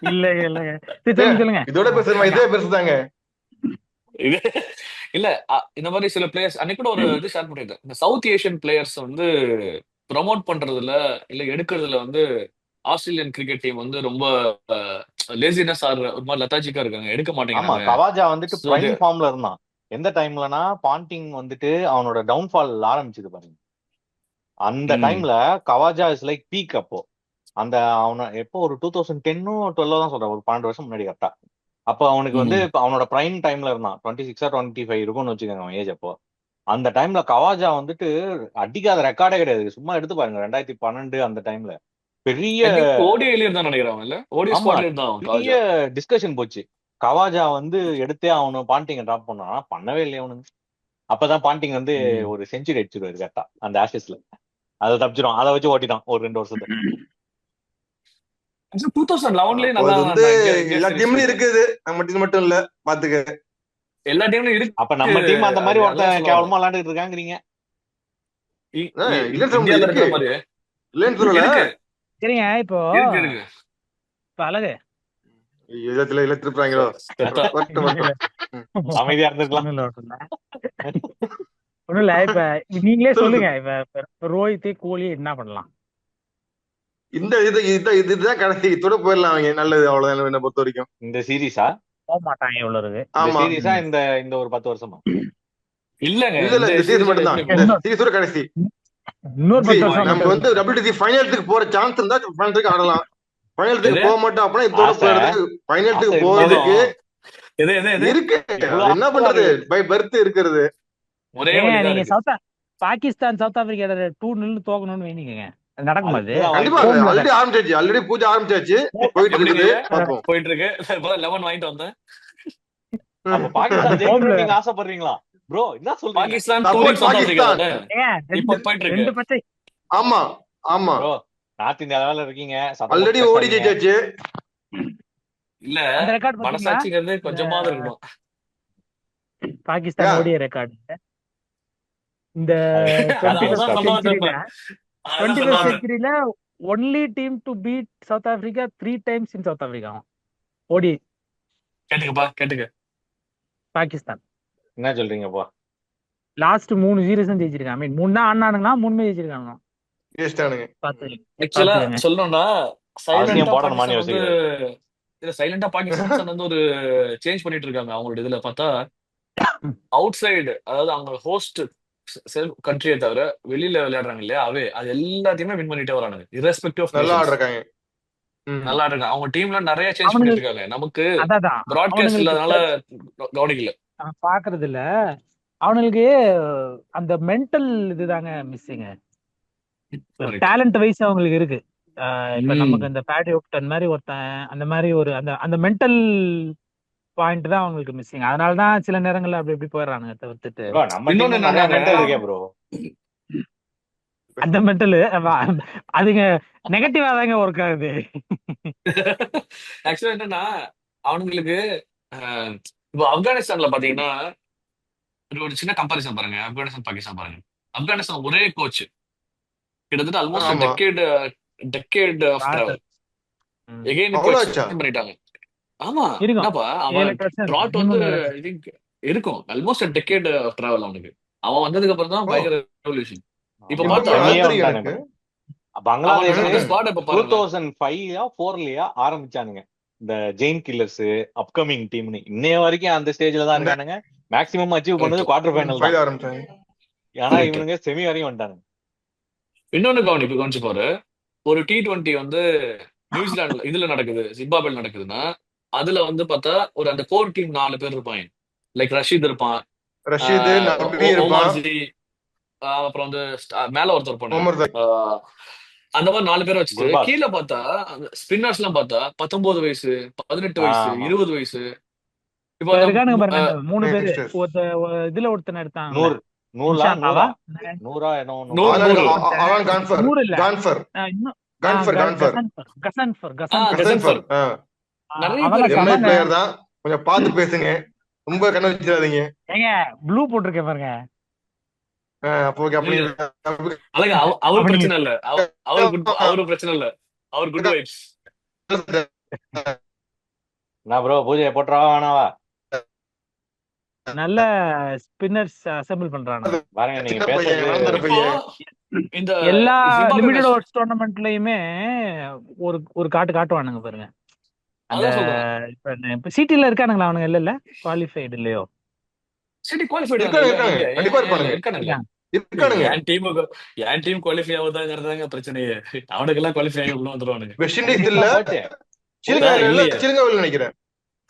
D: இல்லங்க சொல்லுங்க.
B: இதோட பேசுறமா, இதே பேசுதாங்க.
A: இல்ல இந்த மாதிரி சில பிளேயர்ஸ் அன்னைக்கு கூட ஒரு இது ஷேர் பண்ணிருக்கேன். இந்த சவுத் ஏஷியன் பிளேயர்ஸ் வந்து ப்ரமோட் பண்றதுல இல்ல எடுக்கிறதுல வந்து ஆஸ்திரேலியன் கிரிக்கெட் டீம் வந்து ரொம்ப லேசினஸ் ஆர் ஒரு மாதிரி லெத்தாஜிக்கா இருக்காங்க, எடுக்க மாட்டேங்கிறாங்க.
C: கவாஜா வந்துட்டு பிரைம் ஃபார்ம்ல இருந்தான். எந்த டைம்லனா பாண்டிங் வந்துட்டு அவனோட டவுன்ஃபால் ஆரம்பிச்சது பாருங்க. அந்த டைம்ல கவாஜா இஸ் லைக் பீக். அப்போ அந்த அவன எப்போ ஒரு 2010 12 தான் சொல்றேன், ஒரு 12 வருஷம் முன்னாடி கரெக்டா. அப்போ அவனுக்கு வந்து அவனோட பிரைம் டைம்ல இருந்தான். 26 or 25 இருக்கும்னு வச்சுக்கோங்க அவன் ஏஜ். அப்போ அந்த டைம்ல கவாஜா வந்துட்டு அடிக்காத ரெக்கார்டே கிடையாது. சும்மா எடுத்து பாருங்க 2012 அந்த டைம்ல பெரிய டிஸ்கஷன் போச்சு. கவாஜா வந்து எடுத்தே அவனு பாண்டிங்க டிராப் பண்ணான், பண்ணவே இல்லையா அவனுக்கு. அப்பதான் பாண்டிங் வந்து ஒரு செஞ்சுரி அடிச்சிருவாரு கரெக்டா அந்த ஆஷஸ்ல. அதை தப்பிச்சிடும், அதை வச்சு ஓட்டிட்டான் ஒரு 2 வருஷத்துக்கு.
A: 2011
B: எல்லா டீம்லயும் இருக்குது, நம்ம டீம் மட்டும் இல்ல பாத்துக்க.
A: எல்லா டீம்லயும் இருக்கு.
C: அப்ப நம்ம டீம் அந்த மாதிரி ஒருத்தன் கேவலமா விளையாண்டுட்டு இருக்காங்கிறீங்க.
D: சரிங்க. இப்போ அழகு
C: அமைதியா இருந்திருக்கலாம்.
D: ஒண்ணும் இல்ல, இப்ப நீங்களே சொல்லுங்க, இப்ப ரோஹித், கோலி என்ன பண்ணலாம்?
B: இந்த இதுதான் கடைசி, இதோட போயிடலாம் அவங்க. நல்லது, அவ்வளவுதான் என்ன பொறுத்த வரைக்கும்.
C: இந்த சீரீஸா
D: போக மாட்டாங்க எவ்வளவு இருக்கு.
C: சீரீஸா இந்த ஒரு 10 வருஷமா
A: இல்லங்க,
B: இந்த சீரீஸ் மட்டும் தான். இந்த சீரீஸோட கடைசி. நம்ம வந்து WTC ஃபைனலுக்கு போற சான்ஸ் இருந்தா ஃபைனலுக்கு ஆடலாம். ஃபைனலுக்கு போக மாட்டோம் அப்படின்னா இதோட போறது. ஃபைனலுக்கு போறதுக்கு இருக்கு, என்ன பண்றது, பை பர்த் இருக்கிறது.
D: நீங்க பாகிஸ்தான் சவுத் ஆப்பிரிக்கா 2-0 தோக்கணும்னு வேண்டிக்கங்க, நடக்குமா? அது
B: கண்டிப்பா. ஆல்ரெடி பூஜை ஆரம்பிச்சாச்சு,
A: போயிட்டு இருக்கு. 11 வாங்கிட்டு வந்தேன்.
C: பாகிஸ்தான் ஆசைப்படுறீங்களா ப்ரோ? என்ன சொல்றீங்க?
A: பாகிஸ்தான்
B: இப்போ போயிட்டு இருக்கு. ஆமா ஆமா
C: ப்ரோ, நார்த் இந்தியா லெவல்ல இருக்கீங்க,
B: ஆல்ரெடி ஓடி ஜெயிச்சாச்சு.
A: இல்ல, மனசாட்சிங்கிறது கொஞ்சமாவது இருக்கணும்.
D: பாகிஸ்தான் ஓடிய ரெக்கார்ட் இந்த 21st centuryல only team to beat South Africa 3 times in South Africa. ஓடி
A: கேட்டுக்க
D: பாகிஸ்தான்.
C: என்ன சொல்றீங்கப்பா?
D: லாஸ்ட் 3 சீரீஸ் ஜெயிச்சிருக்காங்க. ஐ மீன் 3 தான் ஆனானுங்களா, 3மே ஜெயிச்சிருக்காங்க.
A: ஆக்சுவலா சொல்லணும்னா சைலண்டா பாகிஸ்தான் வந்து ஒரு சேஞ்ச் பண்ணிட்டு இருக்காங்க அவங்களோட இதுல பார்த்தா. அவுட் சைடு, அதாவது அவங்க ஹோஸ்ட் கண்ட்ரியை தவிர வெளியில விளையாடுறாங்க இல்லையா, அது எல்லாத்தையுமே வின் பண்ணிட்டே வரானுங்க. இரஸ்பெக்டிவ் ஆஃப் நல்லா இருக்காங்க. அவங்க டீம்ல நிறைய சேஞ்ச் பண்ணிட்டு இருக்காங்க. நமக்கு பிராட்காஸ்ட் இல்லாதனால கவனிக்கல,
D: பாக்குறது இல்ல. அவனுக்கு அந்த மென்டல் இதுதாங்க மிஸ்ஸிங். டேலண்ட் வைஸ் அவங்களுக்கு இருக்கு. இப்ப நமக்கு அந்த பேட்டி ஓப்டன் மாதிரி ஒருத்தன், அந்த மாதிரி ஒரு அந்த மென்டல் பாயிண்ட் தான் அவங்களுக்கு மிஸ்ஸிங். அதனாலதான் சில நேரங்கள்ல அப்படி எப்படி போயிடுறானுங்க தவிர்த்துட்டு. அந்த மென்டல் அதுங்க நெகட்டிவா தாங்க ஒர்க் ஆகுது.
A: ஆக்சுவலா என்னன்னா அவனுங்களுக்கு இப்போ ஆப்கானிஸ்தான்ல பாத்தீங்கன்னா ஒரு சின்ன கம்பாரிசன் பாருங்க, ஆப்கானிஸ்தான் பாகிஸ்தான் பாருங்க. ஆப்கானிஸ்தான் ஒரே கோச், கிட்டத்தட்ட ஆல்மோஸ்ட்
B: ஆமா
A: decade of
D: rather.
A: Travel. Again இப்போ
B: அவ்வளவு ஆச்சா?
A: எக்ஸ்டெண்ட் பண்ணிட்டாங்க. ஆமா,
D: இருக்கும்
A: என்னப்பா
D: 7-8
A: அவன்
D: வருஷம் இருக்கும்,
A: ட்ராட் வந்து
D: மினிமம் 7 வருஷம்.
A: ஐ திங்க் இருக்கும் ஆல்மோஸ்ட் டெக்கேட் ஆஃப் டிராவல் அவனுக்கு. அவன் வந்ததுக்கு அப்புறம் தான்
B: ஓ
A: பயங்கர ரெவல்யூஷன். இப்ப
C: ஆமா
A: பார்த்தா
B: எப்படிங்க? அது
C: செமியா
B: தெரியும்
C: வந்துட்டானுங்க
B: எனக்கு.
C: பங்களாதேஷ்
A: அவனோட
B: ம்.
A: ஸ்குவாட் இப்ப பாருங்களேன்.
C: 2005 4லயா ஆரம்பிச்சானுங்க இந்த ஜெயின் கில்லர்ஸ் அப்கமிங் டீம்னு. இன்னைய வரைக்கும் அந்த ஸ்டேஜ்ல தான்
B: இந்த
C: இருக்கானுங்க. மேக்ஸிமம் அச்சீவ்
A: கரெக்ட்
C: பண்ணது குவார்டர் ஃபைனல்
B: 5
C: தான்.
B: ஆரம்பிச்சாங்க.
C: ஆனா
A: கரெக்ட்.
C: இவனுங்க செமி வரையும் வந்துட்டானுங்க.
A: இன்னொன்னு கவனிச்சு பாரு, ஒரு T20 வந்து நியூசிலாந்துல இதுல நடக்குது, ஜிம்பாப்வேல நடக்குதுன்னா, அதுல வந்து பார்த்தா ஒரு அந்த கோர் டீம் 4 பேர் இருப்பாங்க. லைக் ரஷீத் இருப்பான்,
B: ரஷீது, நபி
A: ஓமார்
B: இருப்பான்,
A: ஜி, அப்புறம் வந்து மேல ஒருத்தர் இருப்பானு,
B: முகமது ஜாக்.
A: அந்த மாதிரி 4 பேரை வச்சுட்டு
C: குர்பாஸ்
A: கீழே பார்த்தா ஸ்பின்னர்ஸ் எல்லாம் பார்த்தா 19 வயசு, 18 வயசு,
C: ஆமா
A: 20 வயசு. இப்போ
D: இப்ப
A: அந்த
D: இருக்கானுங்க பாருங்க இந்த 3 பேரு.
B: யங்ஸ்டர்ஸ்.
D: இதுல ஒருத்தன் எடுத்தாங்கல்ல,
C: நூறு நூறா
D: இன்ஷால்லாவா?
C: நூறா என்ன ஒண்ணு
A: நூறு
B: ஆலன்
A: நூறு
B: ஆலன் கான்ஃபர்
D: 100 இல்ல,
B: கான்ஃபர்
D: இன்னும்
B: கான்ஃபர் கான்ஃபர்
D: கசன்ஃபர்
A: கசன்ஃபர்.
B: கசன்ஃபர்.
A: நிறைய பேர்
D: அவெல்லாம்
B: எம்ஐ
D: சமங்க.
B: பிளேயர் தான், கொஞ்சம் பார்த்து பேசுங்க, ரொம்ப கண்ணு வச்சிடாதீங்க.
D: ஏங்க ப்ளூ போட்டிருக்கேன் பாருங்க.
B: அப்போ அப்படி
A: அழகா அவர்
D: அப்படி
A: பிரச்சனை இல்ல, அவரு பிரச்சனை இல்ல, அவர் குட் வைப்ஸ்.
C: நான் ப்ரோ பூஜையை போட்டுறா வேணாவா
D: நல்ல ஸ்பின்னர்ஸ் அசெம்பிள் பண்றாங்க
C: பாருங்க நீங்க
B: சின்ன பையன்,
C: பேசுறது.
B: வளர்ந்துற
A: இப்போ
B: பையன்.
A: இந்த
D: எல்லா
A: ஜிம்பாப்வே
D: லிமிடெட்
A: match,
D: ஓவர்ஸ் டோர்னமெண்ட்லயுமே ஒரு ஒரு காட்டுவானுங்க பாருங்க. அந்த
A: அதான் சொல்றேன்.
D: இப்ப சிடில இருக்கானுங்களா அவனுங்க? இல்ல குவாலிஃபைடு இல்லையோ?
A: சரி குவாலிஃபைடு
B: இருக்காங்க
A: இல்ல,
B: இருக்காங்க,
A: இல்ல
B: கண்டிப்பா இருப்பானுங்க
A: இருக்கானுங்க.
B: இருக்கானுங்க.
A: என் டீம் குவாலிஃபை ஆகுதாங்கிறதாங்க பிரச்சனையே. அவனுக்கெல்லாம் குவாலிஃபை ஆகி உள்ள வந்துருவானுங்க.
B: வெஸ்ட் இண்டீஸ் இல்ல,
C: போச்சு
B: ஸ்ரீலங்கா இல்ல,
A: இல்லையே.
B: ஸ்ரீலங்காவில் நினைக்கிறேன்.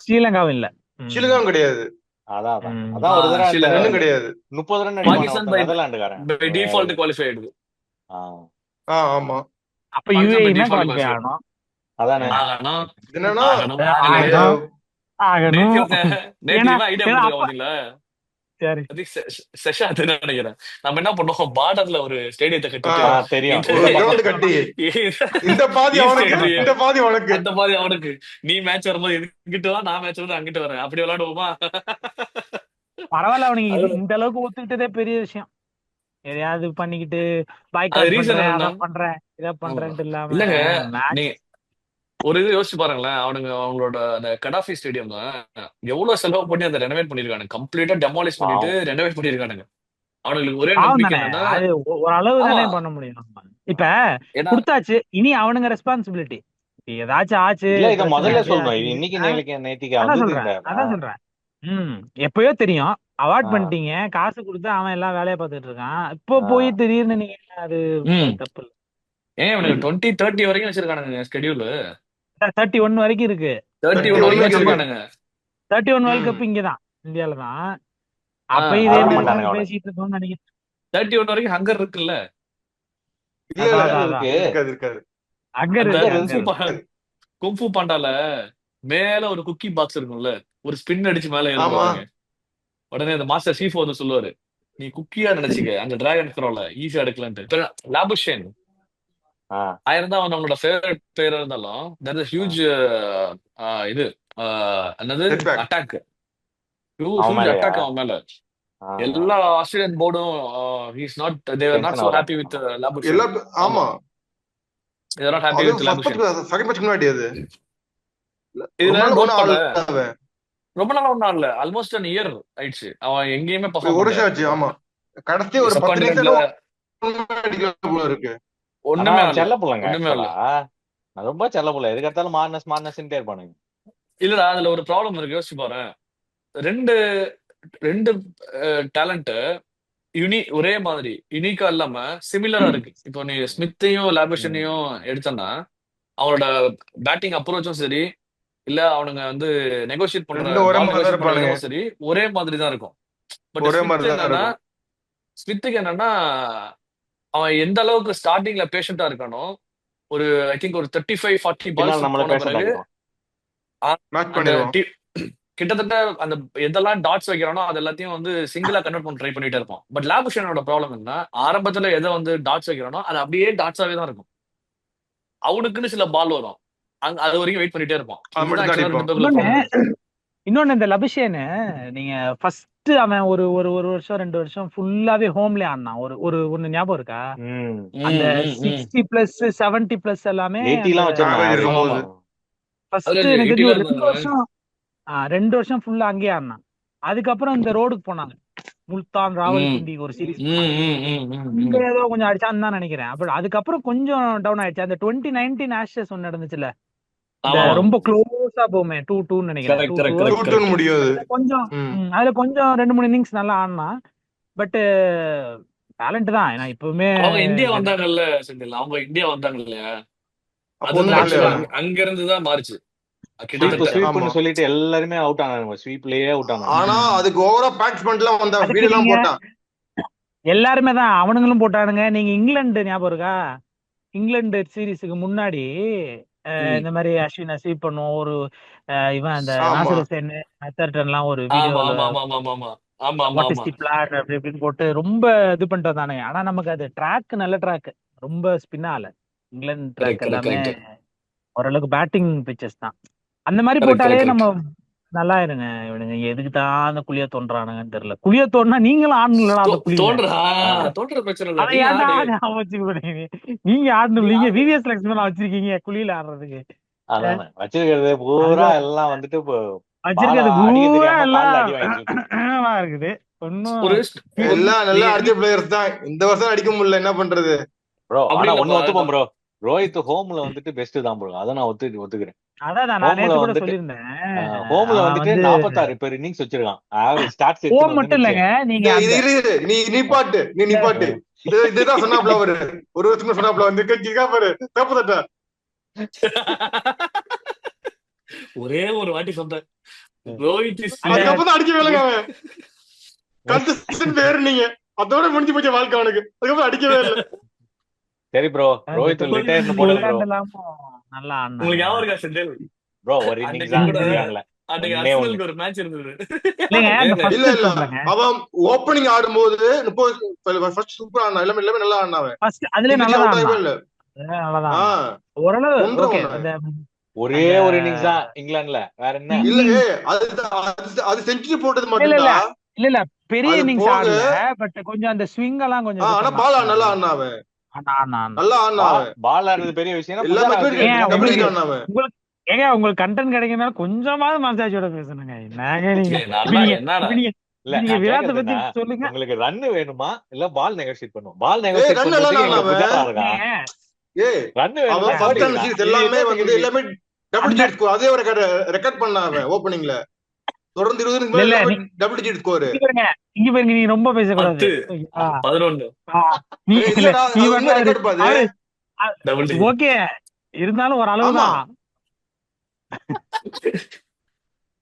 D: ஸ்ரீலங்காவும் இல்ல.
B: ஸ்ரீலங்காவும் கிடையாது,
C: அதான் அதான்
D: ம்.
C: அதான் ஒரு தடவை
A: ஸ்ரீலங்கா
B: ரெண்டும் கிடையாது.
C: 30 ரன் அடிப்பான
A: பாகிஸ்தான்
C: ஒருத்தன் நெதர்லாண்டுக்காரன்.
A: பை டிஃபால்ட் குவாலிஃபை ஆயிடுது.
B: ஆமா.
D: அப்ப
A: பாகிஸ்தான் by
D: யுஏஇ தான்
A: default
D: குவாலிஃபை
A: qualify.
D: ஆகணும்.
C: அதானே
A: ஆகணும்
B: என்னன்னா
A: ஆகணும்.
D: ஆகணும் ஆகணும்.
A: நேற்று
D: ஏன்னா
A: ஐடியா
D: ஏன்னா
A: கொடுத்துருக்க
D: அப்ப
A: பாத்தீங்களா?
D: சரி
A: செஷாத் நினைக்கிறேன். நம்ம என்ன பண்ணோம், பார்டர்ல ஒரு ஸ்டேடியத்தை கட்டிட்டு
C: தெரியும்.
B: ஒரு கிரவுண்ட் கட்டி இந்த பாதி அவனுக்கு, இந்த பாதி அவனுக்கு.
A: அந்த மாதிரி அவனுக்கு நீ மேட்ச் வரும்போது எங்கிட்டு வா, நான் மேட்ச் வந்து அங்கிட்டு வரேன், அப்படி விளையாடுவோமா?
D: பரவாயில்ல, அவனுக்கு இந்த அளவுக்கு ஒத்துக்கிட்டதே பெரிய விஷயம். எதையாவது பண்ணிக்கிட்டு பாய்காட்
A: அது reason
D: பண்றேன்,
A: என்னன்னா,
D: அதை பண்றேன், இதை பண்றேன்ட்டு இல்லாம
A: இல்லங்க,
D: match
A: நீ ஒரு இது யோசிச்சு பாருங்களேன். அவங்களோட அந்த கடாஃபி ஸ்டேடியம் தான் எவ்வளவு செலவு பண்ணி அதை ரெனோவேட் பண்ணிருக்கானுங்க. கம்ப்ளீட்டா டெமாலிஷ் பண்ணிட்டு ரெனோவேட் பண்ணிருக்கானுங்க. அவனுங்களுக்கு ஒரே
D: பாவம்
A: நம்பிக்கை
D: தானே,
A: என்னன்னா,
D: அது ஒரு அளவு தானே
A: ஆமா,
D: பண்ண முடியும் நம்ம. இப்ப
A: ஏன்னா
D: கொடுத்தாச்சு, இனி அவனுங்க ரெஸ்பான்சிபிலிட்டி. ஏதாச்சும் ஆச்சு,
C: இல்ல இத
D: பிரச்சனை
C: முதல்ல
D: ஆச்சு,
C: சொல்லணும்.
D: அது
C: இது இன்னைக்கு
D: இதுன்னா,
C: நேத்திக்கு
D: அதான்
C: வந்து
D: சொல்றேன்
C: இந்த
D: அதான் சொல்றேன். எப்பயோ தெரியும், அவார்ட்
C: ஆ,
D: பண்ணிட்டீங்க, காசு கொடுத்து அவன் எல்லாம் வேலையை பார்த்துட்டு இருக்கான். இப்போ
C: ஆ.
D: போய் திடீர்னு நீங்க அது
A: ம்
D: தப்பு இல்ல.
A: ஏன் இவனுக்கு 2030 வரைக்கும் வச்சிருக்கானுங்க ஸ்கெடியூல்.
D: 31 வரைக்கும் இருக்கு.
A: 31 வரைக்கும்
B: இருக்கு.
A: வச்சிருக்கானுங்க.
D: 31 வேர்ல்ட் கப் இங்கதான், இந்தியால தான். அப்ப
A: ஆஹ்
D: இதே
C: ஆட
D: மாதிரி
C: மாட்டானுங்க
D: தான்
C: அவனுங்க.
D: பேசிட்டு இருக்கோம்னு நினைக்கிறேன்.
A: 31 வரைக்கும் ஹங்கர் இருக்குல்ல.
B: இல்ல இல்ல
D: அதான், அதான்.
C: இருக்கு
B: இருக்காது இருக்காது.
D: அங்க
A: அந்த
D: இருக்கு,
C: அங்க
D: அங்க
C: இருக்கு.
D: இருக்கு.
A: குங்ஃபு பாண்டால மேல ஒரு குக்கி பாக்ஸ் இருக்கும்ல, ஒரு ஸ்பின் அடிச்சு மேல ஏறும்
B: ஆமா.
A: பாருங்க. உடனே அந்த மாஸ்டர் ஷீஃப் வந்து சொல்லுவாரு, நீ குக்கியா நினைச்சுக்க, அந்த டிராகன் த்ரோல ஈஸியா எடுக்கலான்ட்டு. லாபுஷேன்
C: ஆ,
A: ஆயிருந்தா அவன் அவங்களோட ஃபேவரட் பிளேயரா இருந்தாலும் there is a huge இது என்னது
B: Setback.
A: அட்டாக்,
C: அவன்
A: ஹியூஜ்
C: மேலயா?
A: அட்டாக் அவன் மேல.
C: ஆ,
A: எல்லா ஆஸ்திரேலியன் போர்டும் he's not they were not
C: Tension
A: so
C: ஆகுறான்.
A: Happy with Labuschagne.
B: எல்லா ஆமா,
A: தேவர் நாட் ஹாப்பி
B: அது
A: with
B: first
A: Labuschagne.
B: Match second match முன்னாடி அது
A: இதுல
B: ரொம்ப நாள்
A: நோட்
B: ஒண்ணும்
A: பண்ண
B: ஆடல அவன்.
A: ரொம்ப நாள் ஒன்றும் இல்ல, ஆல்மோஸ்ட் an இயர் ஆயிடுச்சு அவன் எங்கேயுமே
B: ஒரு
A: பர்ஃபார்ம்
B: வருஷம்
A: பண்ணல.
B: ஆச்சு. ஆமா, கடைசி ஒரு 10
A: சப்கான்டினென்ட்ல
B: நிமிஷம் அடிக்கல போல இருக்கு.
C: ஆனா
A: ஒண்ணுமே
C: அவன்
A: ஆகல,
C: செல்ல புள்ளங்க
A: ஒண்ணுமே ஆகல.
C: ஆக்சுவலா. ரொம்ப செல்ல புள்ள. எதுக்கு எடுத்தாலும் மார்னஸ்ன்ட்டே இருப்பானுங்க.
A: இல்லடா, அதுல ஒரு ப்ராப்ளம் இருக்கு, யோசிச்சு பாரு. ரெண்டு ரெண்டு டேலண்ட் ஒரே மாதிரி யூனிக்கா இல்லாம சிமிலரா இருக்கு. இப்போ நீ ஸ்மித்தையும்
C: ம்.
A: லாபுஷனையும் எடுத்தனா, அவனோட பேட்டிங் அப்ரோச்சும் சரி, இல்ல அவனுங்க வந்து நெகோசியேட் பண்ற
B: ரெண்டும் ஒரே
A: பால்
B: மாதிரி தான்
A: நெகோசியேட் பண்ற
B: இருப்பானுங்க,
A: விதமும் சரி ஒரே மாதிரி தான் இருக்கும். பட்
B: ஒரே மாதிரி தான் இருக்கும்.
A: ஸ்மித்துக்கு என்னன்னா, அவன் எந்த அளவுக்கு ஸ்டார்டிங்ல பேஷண்டா இருக்கானோ, ஒரு ஐ திங்க் ஒரு 35-40
C: பின்னால்
A: பால்ஸ்
C: நம்மள
A: போன
C: பேச
A: பிறகு
C: ஆக்கிடுவான்.
B: மேட்ச்
A: அந்த
B: பண்ணிடுவான்.
A: கிட்டத்தட்ட அந்த எதெல்லாம் டாட்ஸ் வைக்கிறானோ அது எல்லாத்தையும் வந்து சிங்கிளா கன்வெர்ட் பண்ண ட்ரை பண்ணிட்டே இருப்பான். பட் லாபுஷனோட ப்ராப்ளம் என்ன, ஆரம்பத்துல எதை வந்து டாட்ஸ் வைக்கிறானோ அது அப்படியே டாட்ஸாவே தான் இருக்கும். அவனுக்குன்னு சில பால் வரும், அது வரைக்கும் வெயிட் பண்ணிட்டே இருப்பான்.
B: அது
A: இதுதான்
B: மட்டும் தான்
A: ஆக்சுவலா
B: அடிப்பான்.
A: ரெண்டு பேருக்குள்ள
D: இன்னொன்னு,
A: ப்ராப்ளம்.
D: இன்னொன்னு இந்த லபிஷேனு நீங்க ஃபர்ஸ்ட் அவன் ஒரு ஒரு ஒரு வருஷம் 2 வருஷம் ஃபுல்லாவே ஹோம்ல ஆடினான். ஒரு ஒரு ஒண்ணு ஞாபகம் இருக்கா? அந்த 60+ 70+ எல்லாமே
C: 80
D: அந்த
C: எல்லாம் வச்சிருந்தான்
B: ஆவரேஜ்
C: ஆவரேஜ்.
B: இருக்கும்போது
D: ஃபர்ஸ்ட்
A: அதுல
D: எனக்கு தெரிஞ்சு
A: 80ல
D: ஒரு 2
A: இருந்தாங்க.
D: வருஷம் 2 வருஷம் ஃபுல்லா அங்கேயே ஆடினான். அதுக்கப்புறம் இந்த ரோடுக்கு போனாங்க. முல்தான்
A: ம்
D: ராவல்பிண்டி ஒரு சீரிஸ்
A: ம்
D: போனாங்க.
A: ம் ம் ம்
D: இங்க
A: ம்
D: ஏதோ கொஞ்சம் அடிச்சான்னு தான் நினைக்கிறேன். அப்ப அதுக்கப்புறம் கொஞ்சம் டவுன் ஆயிடுச்சு. அந்த 2019 ஆஷஸ் ஒன்னு நடந்துச்சுல, இந்த
A: ஆமா
D: ரொம்ப க்ளோஸா போமே 2-2 நினைக்கிறேன்.
A: Correct
D: 2-2
A: correct correct
B: 2-2
A: correct.
B: முடியும் அது.
D: அதுல கொஞ்சம்
B: ம்.
D: அதுல கொஞ்சம் 2-3 இன்னிங்ஸ் நல்லா ஆடினா. பட் டேலண்ட் தான். ஏன்னா இப்பவுமே
A: அவங்க இந்தியா வந்தாங்கல்ல செந்தில், அவங்க இந்தியா வந்தாங்கல்ல,
B: அப்போ
A: அதுதான்
B: ஒண்ணும்
A: ஆக்சுவலா
B: பண்ணலையா?
A: அங்க இருந்து தான் மாறுச்சு
C: ஸ்வீப்
A: கிட்டத்தட்ட.
B: ஆமா.
C: ஸ்வீப்னு சொல்லிட்டு எல்லாருமே அவுட் ஆனாங்க. ஸ்வீப்லயே அவுட் ஆனாங்க.
B: ஆனா அதுக்கு ஓவரா பேட்ஸ்மெண்ட் எல்லாம் வந்த
D: அதுக்கு
B: வீடு எல்லாம்
D: நீங்க
B: போட்டான்.
D: எல்லாருமே தான் அவனுங்களும் போட்டானுங்க. நீங்க இங்கிலாந்து ஞாபகம் இருக்கா? இங்கிலாந்து சீரிஸுக்கு முன்னாடி
A: ம்.
D: இந்த மாதிரி அஸ்வினை ஸ்வீப் பண்ணுவோம். ஒரு இவன் அந்த
B: ஆமா.
D: நாசர் ஹுசேன் மெத்தர்டன்லாம் ஒரு
A: ஆமா
D: வீடியோல
A: ஆமா ஆமா ஆமா ஆமா ஆமா ஆமா
D: வாட் இஸ்
A: ஆமா
D: தி பிளான் அப்படி இப்படின்னு போட்டு ரொம்ப இது பண்ணிட்டு வந்தானுங்க. ஆனா நமக்கு அது ட்ராக் நல்ல ட்ராக், ரொம்ப ஸ்பின் ஆகல. இங்கிலாந்து
A: கரெக்ட்
D: ட்ராக்
A: கரெக்ட்
D: எல்லாமே
A: கரெக்ட்
D: ஓரளவுக்கு பேட்டிங் பிச்சஸ் தான். அந்த மாதிரி
A: கரெக்ட்
D: போட்டாலே
A: கரெக்ட்
D: நம்ம
A: கரெக்ட்.
D: நல்லா இருங்க. இவனுங்க எதுக்கு தான் அந்த குழிய தோன்றானுங்கன்னு தெரியல. குழிய தோண்டினா நீங்களும் ஆடணும்லடா அந்த குழியில.
A: தோன்றா
C: ஆஹ்
A: தோன்ற பிரச்சனை இல்ல,
D: அதை
A: நீ
D: ஏன்டா
A: ஆடு.
D: ஞாபகம் வச்சுக்க போறீங்க? நீங்க ஆடணும்.
A: நீ
D: நீங்க
A: ஆடு.
D: விவிஎஸ் லட்சுமணா வச்சிருக்கீங்க குழியில ஆடுறதுக்கு.
C: அதானே வச்சிருக்கிறது பூரா
D: அதுதான்
C: எல்லாம் வந்துட்டு இப்போ பாலா
D: வச்சிருக்கிறது
C: அடிக்க
D: பூரா
C: தெரியாம
D: எல்லாம்
C: கால்ல அடி வாங்கிட்டு இருக்கு.
D: இருக்குது. ஒன்னும்
A: ஒரு ஒரு
B: எல்லாம் நல்லா
A: நீங்க
B: அடிச்ச பிளேயர்ஸ் தான். இந்த வருஷம் அடிக்க முடியல, என்ன பண்றது?
C: ப்ரோ
A: அப்படி
C: ஆனா ஒண்ணு
A: இல்லப்பா.
C: ஒத்துப்போம் ப்ரோ. ரோஹித் ஹோம்ல வந்துட்டு பெஸ்ட் தான் ப்ரோ. அதை நான் ஒத்துக்கிறேன்.
D: அதான் நான்
C: ஹோம்ல
D: நேத்து கூட
C: வந்துட்டு
D: சொல்லியிருந்தேன்.
C: ஹோம்ல
D: அவன்
C: வந்துட்டு
D: வந்து
C: 46 பேர் இன்னிங்ஸ் வச்சிருக்கான். ஆவரேஜ் ஸ்டாட்ஸ்
D: ஹோம்
C: எடுத்துன்னு
D: மட்டும்
C: வந்து
D: இல்லைங்க. நீங்க
B: இது
D: அந்த
B: இரு நீ நீ பாட்டு நீ பாட்டு இதுதான் சொன்னாப்ல அவரு. ஒரு வருஷம் சொன்னாப்ல வந்து கேக்கா பாரு தப்பு தட்டா.
A: ஒரே ஒரு வாட்டி சொல்றேன், ரோஹித் இஸ்
D: அந்த
B: அதுக்கப்புறம் தான் அடிக்க வேலைங்க அவன். கன்சிஸ்டன்ட் பேரு நீங்க அதோட முடிஞ்சு போச்சு வாழ்க்கை அவனுக்கு. அதுக்கப்புறம் அடிக்கவே இல்லை.
C: சரி ப்ரோ, ரோஹித் ரிட்டையர்னு போடுங்க ப்ரோ.
D: இங்கிலாந்துலாமும் நல்லா
A: உங்களுக்கு
D: ஆடினாங்க.
A: ஞாபகம் இருக்கா செந்தில்?
C: ப்ரோ ஒரு இன்னிங்ஸ்
A: அன்னைக்கு
C: தான்
A: கூட
C: இங்கிலாந்துல
A: அன்னைக்கு
C: ஒன்னே ஒண்ணு.
A: அர்சனலுக்கு ஒரு மேட்ச் இருந்தது.
D: இல்லைங்க இந்த
A: ஏங்க,
D: ஃபர்ஸ்ட்
B: இல்ல இல்ல
D: சொல்றேங்க.
B: அவன் ஓப்பனிங் ஆடும்போது 30 சூப்பரா ஆனா எல்லாமே எல்லாமே நல்லா ஆடினான் அவன்.
D: ஃபர்ஸ்ட் அதுல
B: சிங்கிச்சு
D: நல்லா
B: அவுட் ஆகவே
D: ஆடினான்.
B: இல்ல.
D: நல்லதான்
B: ஆ
D: ஆடினான். ஓரளவு
B: கொன்ற
D: ஓகே.
B: ஒண்ணு.
D: அந்த
C: ஒரே
D: அந்த
C: ஒரு இன்னிங்ஸ் தான் இங்கிலாந்துல, வேற என்ன?
B: இல்ல
D: fielding
B: அது செஞ்சுரி போட்டது
D: இல்ல இல்ல
B: மட்டும்தான்.
D: இல்ல பெரிய
B: அது
D: இன்னிங்ஸ்
B: போக
D: ஆடல. பட் கொஞ்சம் அந்த ஸ்விங் எல்லாம் கொஞ்சம் இது
B: ஆனா
D: பண்ணான்.
B: பால் நல்லா ஆடினான் அவன்.
D: ஆடினான்.
B: நல்லா ஆடினான் அவன்.
C: பால் ஆடுறது பெரிய விஷயம்.
B: எல்லா
C: புஜாரா
B: மேட்சுமே
C: வச்சுக்கிறதுக்கு தான்
B: டபுள்
C: பெரிய
B: டிஜிட்
D: உங்களுக்கு
C: விஷயம்.
B: ஆடினான் அவன்.
D: உங்களுக்கு ஏங்க உங்களுக்கு கண்டென்ட் கிடைக்கிறதுனால கொஞ்சமாவது மனசாட்சியோட பேசணுங்க. என்னங்க நீங்க
A: ஏய், நல்லா என்னடா
D: இப்ப நீங்க
C: இல்ல
D: இப்ப நீங்க
C: நான்
D: விராட்ட
C: கேக்குறது
D: பத்தி
C: என்ன,
D: சொல்லுங்க.
C: உங்களுக்கு ரன் வேணுமா இல்ல பால் நெகோசியேட் பண்ணும்? பால்
B: ஏய்
C: நெகோசியேட்
B: ரன் நல்லா
C: பண்றதுக்கு
B: ஆடினான்
C: எங்க
B: அவன்.
C: புஜாரா இருக்கா?
B: ஏய்
C: ரன்
B: அவன்
C: வேணும்னா
B: ஃபர்ஸ்ட்
C: கோடி
B: அண்ட்
C: இருக்கா?
B: சீரிஸ்
C: இது
B: எல்லாமே
C: என்ன
B: வந்து
C: கேள்வி?
B: எல்லாமே டபுள்
D: அந்த
B: டிஜிட் ஸ்கோர். அதே ஒரு ரெக்கார்ட் பண்ணான் அவன் ஓப்பனிங்ல. தொடர்ந்து 20
D: இல்ல
B: மேல
D: இல்ல
B: எல்லாமே டபுள் டிஜிட் ஸ்கோர்.
D: இங்க பாருங்க நீங்க ரொம்ப பேசக்கூடாது.
A: 10 11
D: நீ இல்ல
B: இல்லடா
D: நீ
B: அது
D: வந்து
B: உண்மை ரெக்கார்ட் பாது.
D: அவரு
A: டபுள் டிஜிட்.
D: ஓகே இருந்தாலும் ஒரு
B: ஆமா
D: அளவுதான்.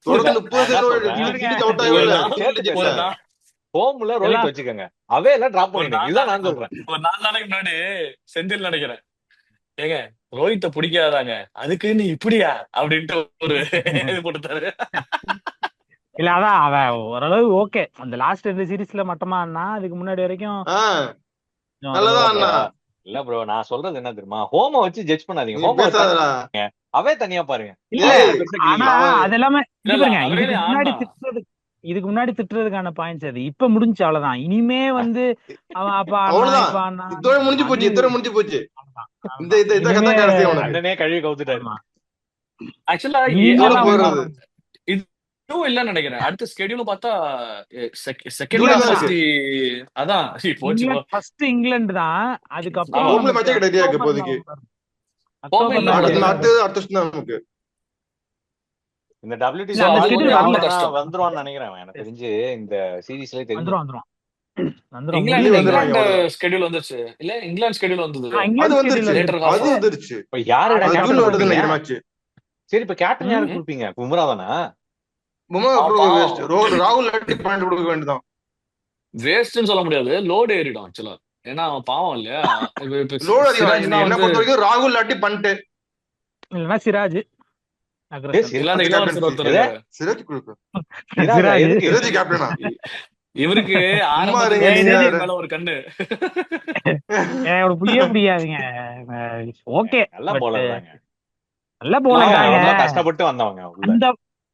B: தொடர்ந்து
C: நான் என்ன சொல்றேன்,
B: டிஜிட் அவுட் ஆகவே
A: ஒரு
B: இல்ல.
A: நாள்
B: சிங்கிள் டிஜிட்ல.
A: ஒரு நாள்
C: ஹோம்ல ரோஹித்
D: எல்லாம்
C: வச்சுக்கோங்க, அவே எல்லாம் டிராப்
A: ஒரு
C: பண்ணிடுங்க.
A: 4
C: இதுதான் நான்
A: நாளைக்கு
C: சொல்றேன்.
A: ஒரு 4 நாளைக்கு முன்னாடி செந்தில் நினைக்கிறேன், ஏங்க ரோஹித்த பிடிக்காதாங்க அதுக்கு நீ இப்படியா அப்படின்ட்டு ஒரு இது போட்டுட்டாரு.
D: இல்ல அதான் அவன் ஓரளவு ஓகே. அந்த லாஸ்ட் 2 சீரிஸ்ல மட்டமா ஆனா அதுக்கு முன்னாடி வரைக்கும் கொஞ்சம்
B: நல்லதான்
D: ஓரளவு
B: அண்ணா.
C: இல்ல ப்ரோ, நான் சொல்றது என்ன தெரியுமா, ஹோம வச்சு ஜட்ஜ் பண்ணாதீங்க.
B: நீ
C: ஹோம
B: பேசாதடா.
C: அவே தனியா பாருங்க.
D: இல்ல
B: ஏய்
C: பெருசா
D: ஆனா
C: கிழிக்கலாம்.
D: அது எல்லாமே
A: இல்ல
D: இங்க
A: இல்ல
D: பாருங்க.
A: அவரே ஆடினா
D: இதுக்கு முன்னாடி திட்டுறதுக்கான பாயிண்ட்ஸ் அது இப்ப முடிஞ்சு அவ்வளவுதான். இனிமே வந்து அவன் அப்ப ஆடினா
B: அவ்வளவுதான்.
D: இப்ப ஆடினா
B: இதோட முடிஞ்சு
D: அது
B: போச்சு. இதோட முடிஞ்சு போச்சு. இந்த
D: அவ்வளவுதான்.
B: இந்த இத
D: இனிமே
B: கதை கடைசி அவனுக்கு.
C: அண்ணனே கழுவி கவுத்துட்டாரு.
D: ஆமா
A: ஆக்சுவலா
B: இதோட
D: இனிமேலாம் ஒண்ணும்
B: போயிடுறது.
D: ஆகணும்.
A: இதுவும் இல்லன்னு நினைக்கிறேன். அடுத்த ஸ்கெடியூல் பார்த்தா செகண்ட்
B: ஜூலை
A: மேட்ச்
B: தான்
A: ஃபர்ஸ்ட்.
B: இருக்கு.
A: அதான் போச்சு போ.
D: இங்கிலாந்து ஃபர்ஸ்ட் இங்கிலாந்து தான். அதுக்கப்புறம்
A: ஆமா
B: ஹோம்ல
D: நமக்கு
B: மேட்சே கிடையாது
D: அக்டோபர்
B: இப்போதைக்கு.
D: நவம்பர்
A: ஹோம்
D: அக்டோபர்
A: இல்ல
D: நவம்பர்
A: கிடையாது.
B: அடுத்த வருஷம் தான் நமக்கு.
C: இந்த
D: இல்ல
C: WTC
D: அந்த
A: அது
C: குவாலிஃபை
A: கொஞ்சம்
D: ஸ்கெடியூல்
A: ரொம்ப
D: வரல.
A: கஷ்டம்.
C: வந்துருவான்னு நினைக்கிறேன். எனக்கு தெரிஞ்சு இந்த சீரீஸ்லயே தெரிஞ்சு
D: வந்துரும் வந்துரும்
B: வெளியே
D: முடியும்
B: வந்துடுவாங்க
A: இங்கிலாந்து
B: அவ்வளவுதான்.
A: ஸ்கெடியூல் வந்துருச்சு இல்ல, இங்கிலாந்து ஸ்கெடியூல் வந்தது
B: அது
D: இங்கிலாந்து ஸ்கெடியூல்
B: வந்துருச்சு.
A: லேட்டர்
D: வந்துருச்சு.
A: ஹாஃப்.
B: அது வந்துருச்சு.
C: இப்ப யாருடா
B: அது
C: கேப்டன்
B: ஜூன்ல வருதுன்னு
C: கொடுப்பீங்க?
B: நினைக்கிறேன் மேட்ச்.
C: சரி இப்ப கேப்டன் யாருக்கு
D: ம்.
C: கொடுப்பீங்க? பும்ரா தானா?
B: புமா வேஸ்ட். ராகுல் அடி பாயிண்ட் கொடுக்க வேண்டியதான்.
A: வேஸ்ட்னு சொல்ல முடியாது, லோடு ஏறிடும் ஆக்சுவலா. ஏன்னா அவன் பாவம் இல்லையா. இப்ப
B: லோடு அதிகம்.
A: சிராஜ்னா
B: என்ன
A: வந்து
B: பொறுத்த வரைக்கும் ராகுல் அடி பண்ணிட்டு
D: இல்லைன்னா சிராஜ் அக்ரஸர்.
A: இங்கிலாந்து இளவரசர் ஒருத்தர்
C: எதை?
A: இருக்காரு.
B: சிராஜ் கொடுக்க.
C: சிராஜா?
D: சிராஜ்
C: எதுக்கு?
B: சிராஜ் கேப்டனா?
A: இவருக்கு
B: சும்மா
A: ஆரம்பத்துல
B: இருங்க
D: ஏய்
B: நீங்க
A: சிராஜ்
B: வேற.
A: மேல ஒரு கண்ணு.
D: என்னோட புளியே பிடிக்காதுங்க. ஓகே
C: நல்ல
D: பட்
C: போலர் தாங்க.
D: நல்ல போலர்
C: அவங்க
D: தாங்க.
C: எவ்வளவு கஷ்டப்பட்டு வந்தவங்க உள்ள.
D: அந்த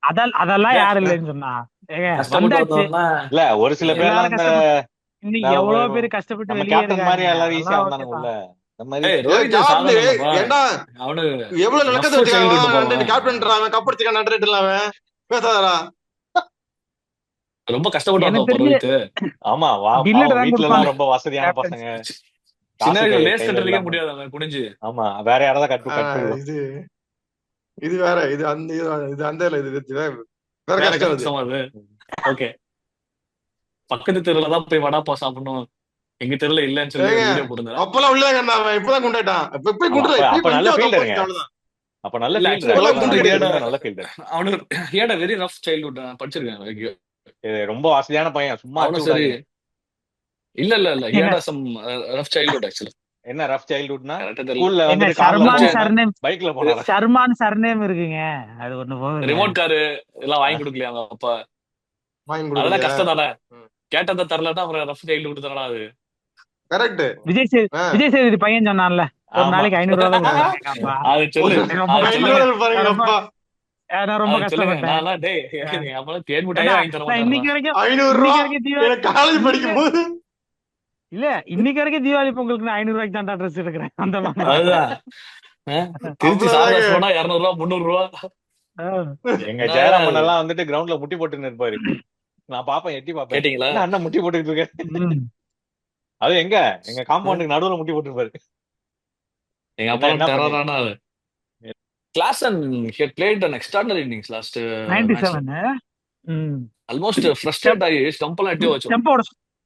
D: அதெல்லாம் யாரும் இல்லைன்னு சொன்னா. ஏங்க
A: கஷ்டப்பட்டு
D: வந்தாச்சு,
A: வந்தோம்னா
C: இல்ல ஒரு சில பேர்லாம்
D: எல்லாரும்
C: இந்த
D: கஷ்டப்பட்டு, இன்னைக்கு எவ்வளவு பேர் கஷ்டப்பட்டு
C: நம்ம
D: வெளியே
C: கேப்டன் மாதிரி
D: இருக்காங்க,
C: எல்லாரும் ஈஸியா
D: அதெல்லாம் ஓகே
C: வந்தானுங்க
D: தான்.
C: உள்ள. இந்த மாதிரி
A: ரோஹித்
B: கேப்டன்
A: சாதாரணப்பா.
B: ஏண்டா
A: அவனு
B: எவ்வளவு
A: ரஃப்
B: நடக்கத்தை
A: சைல்டுஹுட்
B: வச்சுக்கான்
A: போவான்.
B: கேப்டன் கப்படிச்சுக்கான் நன்றிட்டு இல்லாம பேசாதடா.
A: ரொம்ப கஷ்டப்பட்டு
D: எனக்கு
A: வந்தோம்
D: தெரிஞ்சு
A: ரோஹித்.
C: ஆமா
D: கில்லட் தான்
C: வீட்டுல
D: கொடுப்பாங்க
C: எல்லாம் ரொம்ப வசதியான
D: கேப்டன்.
C: பசங்க,
A: சின்ன
C: காசு
A: வயசுல லேஸ்
C: கையில
A: கட்டுறதுக்கே
C: இல்லாம.
A: முடியாது அவன் குனிஞ்சு.
C: ஆமா வேற யாராவது கட்டுவோம்.
B: இது இது வேற, இது அந்த இது அந்த இல்ல, இது வேற
A: வேற
B: கஷ்டம் அது.
A: கஷ்டம் அது. ஓகே, பக்கத்து தெருவுல தான் போய் வடா பாவ் சாப்பிடணும், எங்க தெருல இல்லன்னு சொல்லி
B: ஏங்க
A: வீடியோ போட்டுருந்தேன்.
B: அப்பெல்லாம் உள்ளதாங்க இருந்தான், அவன் இப்பதான் கொண்டாட்டான். இப்ப குண்டுல
C: அப்ப நல்ல ஃபீல்டருங்க.
B: அவ்வளவுதான்.
C: அப்ப நல்ல
A: இல்ல,
C: ஃபீல்டர்,
A: actually
B: குண்டு கிடையாது.
C: நல்ல ஃபீல்டர்.
A: அவனுக்கு ஏடா வெரி ரஃப் சைல்ட்ஹுட் படிச்சிருக்கேன்.
C: ரொம்ப வசதியான பையன், சும்மா
A: அவனும் சரி. இல்ல ஏடா சம் ரஃப் சைல்ட்ஹுட் ஆக்சுவலி.
C: என்ன ரஃப் சைல்ட்ஹுட்னா
A: கரெக்டா தெரியல.
C: ஸ்கூல்ல
D: என்ன
C: வந்து
D: ஷர்மான் சர்நேம்,
C: பைக்ல போனாரா?
D: ஷர்மான் சர்நேம் இருக்குங்க, அது ஒண்ணு போகுது.
A: ரிமோட் காரு எல்லாம் வாங்கி கொடுக்கலையா அவங்க அப்பா?
B: வாங்கி
A: அதெல்லாம்
B: கொடுக்கலையா?
A: கஷ்டம் தானே. கேட்டதை தரலன்னா அப்புறம் ரஃப் சைல்ட்ஹுட் தானடா அது.
B: கரெக்ட்.
D: விஜய் சேதுபதி பையன் சொன்னான்ல, ஒரு நாளைக்கு 500 ரூபா தான் கொடுக்குறாங்க. அப்பா,
A: அது சொல்லு.
D: ரொம்ப
A: அது சொல்லுங்க.
B: பாருங்கப்பா,
D: நான் ரொம்ப
A: அது சொல்லுங்க.
D: கஷ்டப்பட்டேன்.
A: நான்லாம் டேய் எங்க அப்பா தேன் மிட்டாயே வாங்கி தர
D: நான் இன்னைக்கு
A: மாட்டாங்க.
D: வரைக்கும்
B: 500 ரூபா
D: தீபாவளி
B: எனக்கு காலேஜ் படிக்கும் போது.
D: இல்ல, இன்னைக்கு வரைக்கும் தீபாவளி பொங்கலுக்கு நான் 500 ரூபாய்க்கு தான் ட்ரெஸ் எடுக்கிறேன். அந்த மாதிரி
A: அதுதான். திருச்சி சாரதா போனா 200 ரூபா 300 ரூபா.
C: எங்க ஜெயராமன் எல்லாம் வந்துட்டு கிரவுண்ட்ல முட்டி போட்டுன்னு இருப்பாரு. நான் பாப்பேன், எட்டி பாப்பேன்,
A: கேட்டீங்களா?
C: என்ன அண்ணன் முட்டி போட்டுட்டு இருக்கேன். அது எங்க காம்பவுண்டுக்கு நடுவுல முட்டி போட்டுருப்பாரு.
A: எங்க அப்பா
C: என்ன
A: டெரரான ஆளு. Klaassen had played an extraordinary innings last
D: 97.
A: almost frustrated ஆகி ஸ்டம்ப் எல்லாம் எட்டி வச்சோம்.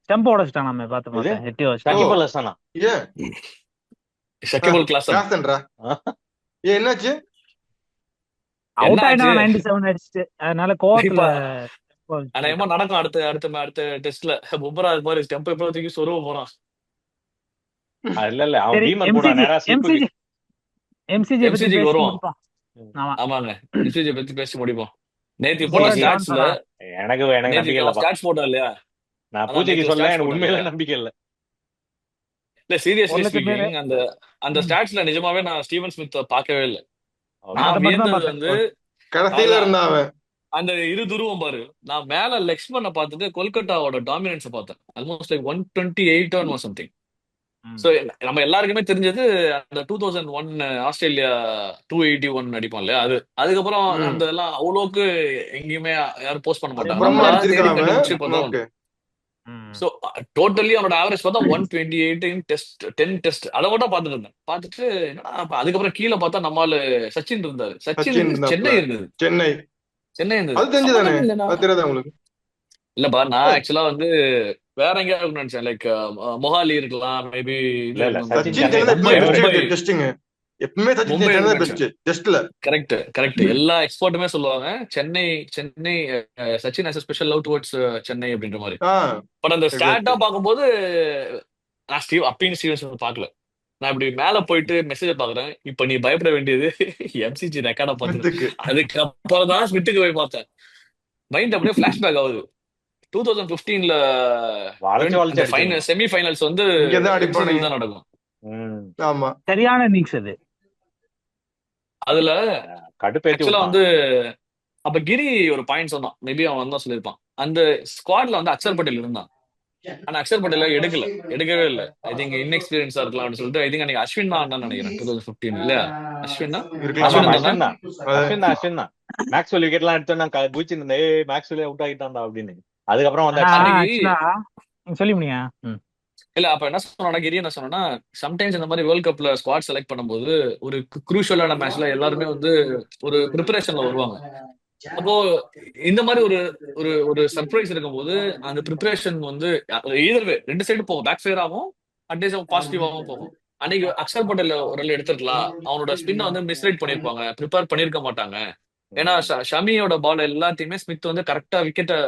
D: ஸ்டெம்ப் உடைச்சிட்டான், நம்ம பார்த்து எட்டி வச்சிட்டான்.
C: சக்கிப் அல் ஹசனா.
B: ஏன்
A: ஷக்கிபுல் கிளாசன்
B: கிளாஸ்ன்றா? ஏன் என்னாச்சு?
D: அவுட் ஆயிட்டான் 97 அடிச்சுட்டு, அதனால கோவத்துல
A: அநேகமா நடக்கும் அடுத்த டெஸ்ட்ல. பும்ரா அது மாதிரி ஸ்டெம்ப் எப்போ தூக்கி சொருவ போறான்.
C: இல்ல அவன் பீமன் கூட நேரா ஸ்லிப்புக்கு.
D: எம்சிஜி பத்தி
A: MCG
D: பேசி
A: வருவோம்.
D: முடிப்போம். ஆமா,
A: ஆமாங்க, MCG பத்தி பேசி முடிப்போம். நேத்து போட்ட ஸ்டாட்ஸ்ல
C: எனக்கு நம்பிக்கை இல்லப்பா.
A: ஸ்டாட்ஸ் போட்டோம் இல்லையா?
C: நான் பூஜைக்கு சொல்ல, எனக்கு உண்மையில நம்பிக்கை இல்ல.
A: இல்ல சீரியஸ்லி
D: 1,00,000
A: ஸ்பீக்கிங், அந்த ஸ்டாட்ஸ்ல நிஜமாவே நான் ஸ்டீவன் ஸ்மித் பார்க்கவே இல்லை.
D: அதை
A: நான்
D: மட்டும் தான்
A: வியந்தது
D: பார்த்தேன்.
A: வந்து
B: கடைசியில இருந்தா அவன்
A: அந்த இரு துருவம் பாரு. நான் மேல லெக்ஸ்மன்ன பார்த்துட்டு கொல்கட்டாவோட டாமினன்ஸ் பார்த்தேன். Almost like 128 or something. So நம்ம எல்லாருக்குமே தெரிஞ்சது அந்த 2001 ஆஸ்திரேலியா 281 அடிப்பான் இல்லையா, அது. அதுக்கப்புறம் அந்த எல்லாம் அவ்வளோக்கு எங்கேயுமே யாரும் போஸ்ட் பண்ண மாட்டாங்க.
B: அப்புறமா
A: நம்மளா
B: அடிச்சிருக்கான்
A: தேடி
B: அவன்.
A: கண்டுபிடிச்சு பார்த்தா
B: ஓகே.
A: சோ டோட்டலி அவனோட ஆவரேஜ் பார்த்தா 128 டெஸ்ட் 10 டெஸ்ட் அதை மட்டும் பார்த்துட்டு இருந்தேன். பார்த்துட்டு என்னடா அதுக்கப்புறம் கீழே பார்த்தா நம்மால சச்சின் இருந்தாரு.
B: சச்சின்
A: சச்சின்
B: இருந்தாப்ல.
A: சென்னை இருந்தது.
B: சென்னை
A: சென்னை இருந்தது.
B: அது தெரிஞ்சதானே?
A: சம்மந்தமே இல்லைண்ணா.
B: அது தெரியாதா உங்களுக்கு?
A: இல்லப்பா, நான் ஆக்சுவலா வந்து வேற எங்கேயாவது நினைச்சேன். லைக் மொஹாலி இருக்கலாம், மேபி.
C: இல்ல, இல்ல,
B: சச்சின்
C: சென்னை
B: சென்னை
C: மும்பை
B: பெஸ்ட் டெஸ்டிங். எப்பவுமே சச்சின்
A: மும்பை
B: சென்னை
A: இருந்துச்சு.
B: பெஸ்ட் டெஸ்ட்ல.
A: கரெக்ட். எல்லா எக்ஸ்பர்ட்டுமே சொல்லுவாங்க Chennai Sachin has special love towards Chennai அப்படின்ற மாதிரி. பட் அந்த ஸ்டாட்டா பார்க்கும்போது நான் அப்பயும் ஸ்டீவன்ஸ் பார்க்கல. நான் இப்படி மேல போயிட்டு மெசேஜ் பாக்குறேன். இப்ப நீ பயப்பட வேண்டியது எம்சிஜி ரெக்கார்டா பார்த்துட்டு அதுக்கப்புறம் தான் ஸ்மித்துக்கு போய் பார்த்தேன். மைண்ட் அப்படியே பிளாஷ்பேக் ஆகுது. 2015ல செமி ஃபைனல்ஸ் வந்து தான் நடக்கும்.
B: ஆமா,
D: சரியான இன்னிங்ஸ் அது.
A: அதுல
C: கடுப்பேத்தி
A: ஆக்சுவலா வந்து அப்ப கிரி ஒரு பாயிண்ட் சொன்னான். மேபி அவன் தான் சொல்லியிருப்பான். அந்த ஸ்குவாட்ல வந்து அக்ஷர் பட்டேல் இருந்தான். ஆனா அக்ஷர் பட்டேல எடுக்கவே இல்லை. ஐ திங்க் இன்எக்ஸ்பீரியன்ஸா இருக்கலாம் அப்படின்னு சொல்லிட்டு. ஐ திங்க் அன்னைக்கு அஸ்வின் தான் நினைக்கிறேன் 2015 இல்லையா? அஸ்வின்
C: தான் மேக்ஸ்வெல் விக்கெட் எல்லாம் எடுத்தோம்னா பூச்சிருந்தேன். மேக்ஸ்வெல் அவுட் ஆகிட்டான்டா அப்படின்னு. அதுக்கப்புறம் வந்து
D: சொல்லி முடியா
A: இல்ல. அப்ப என்ன சொன்னா கிரி, என்ன சொன்னா சம்டைம்ஸ் இந்த மாதிரி வேர்ல்ட் கப்ல ஸ்குவாட் செலக்ட் பண்ணும்போது ஒரு குரூஷியலான மேட்ச்ல எல்லாருமே வந்து ஒரு ப்ரிப்பரேஷன்ல வருவாங்க. அப்போ இந்த மாதிரி ஒரு சர்ப்ரைஸ் இருக்கும்போது அந்த ப்ரிப்பரேஷன் வந்து ஈதர்வே 2 சைடு போகும். பேக் ஃபயர் ஆகும், அட்லீஸ்ட் பாசிட்டிவாகவும் போகும். அன்னைக்கு அக்ஷர் பட்டேல் ஒரு எடுத்துருக்கலாம். அவனோட ஸ்பின்னை வந்து மிஸ்ரைட் பண்ணிருப்பாங்க, ப்ரிப்பேர் பண்ணிருக்க மாட்டாங்க. ஏன்னா ஷமியோட பால் எல்லாத்தையுமே ஸ்மித் வந்து கரெக்டா விக்கெட்டை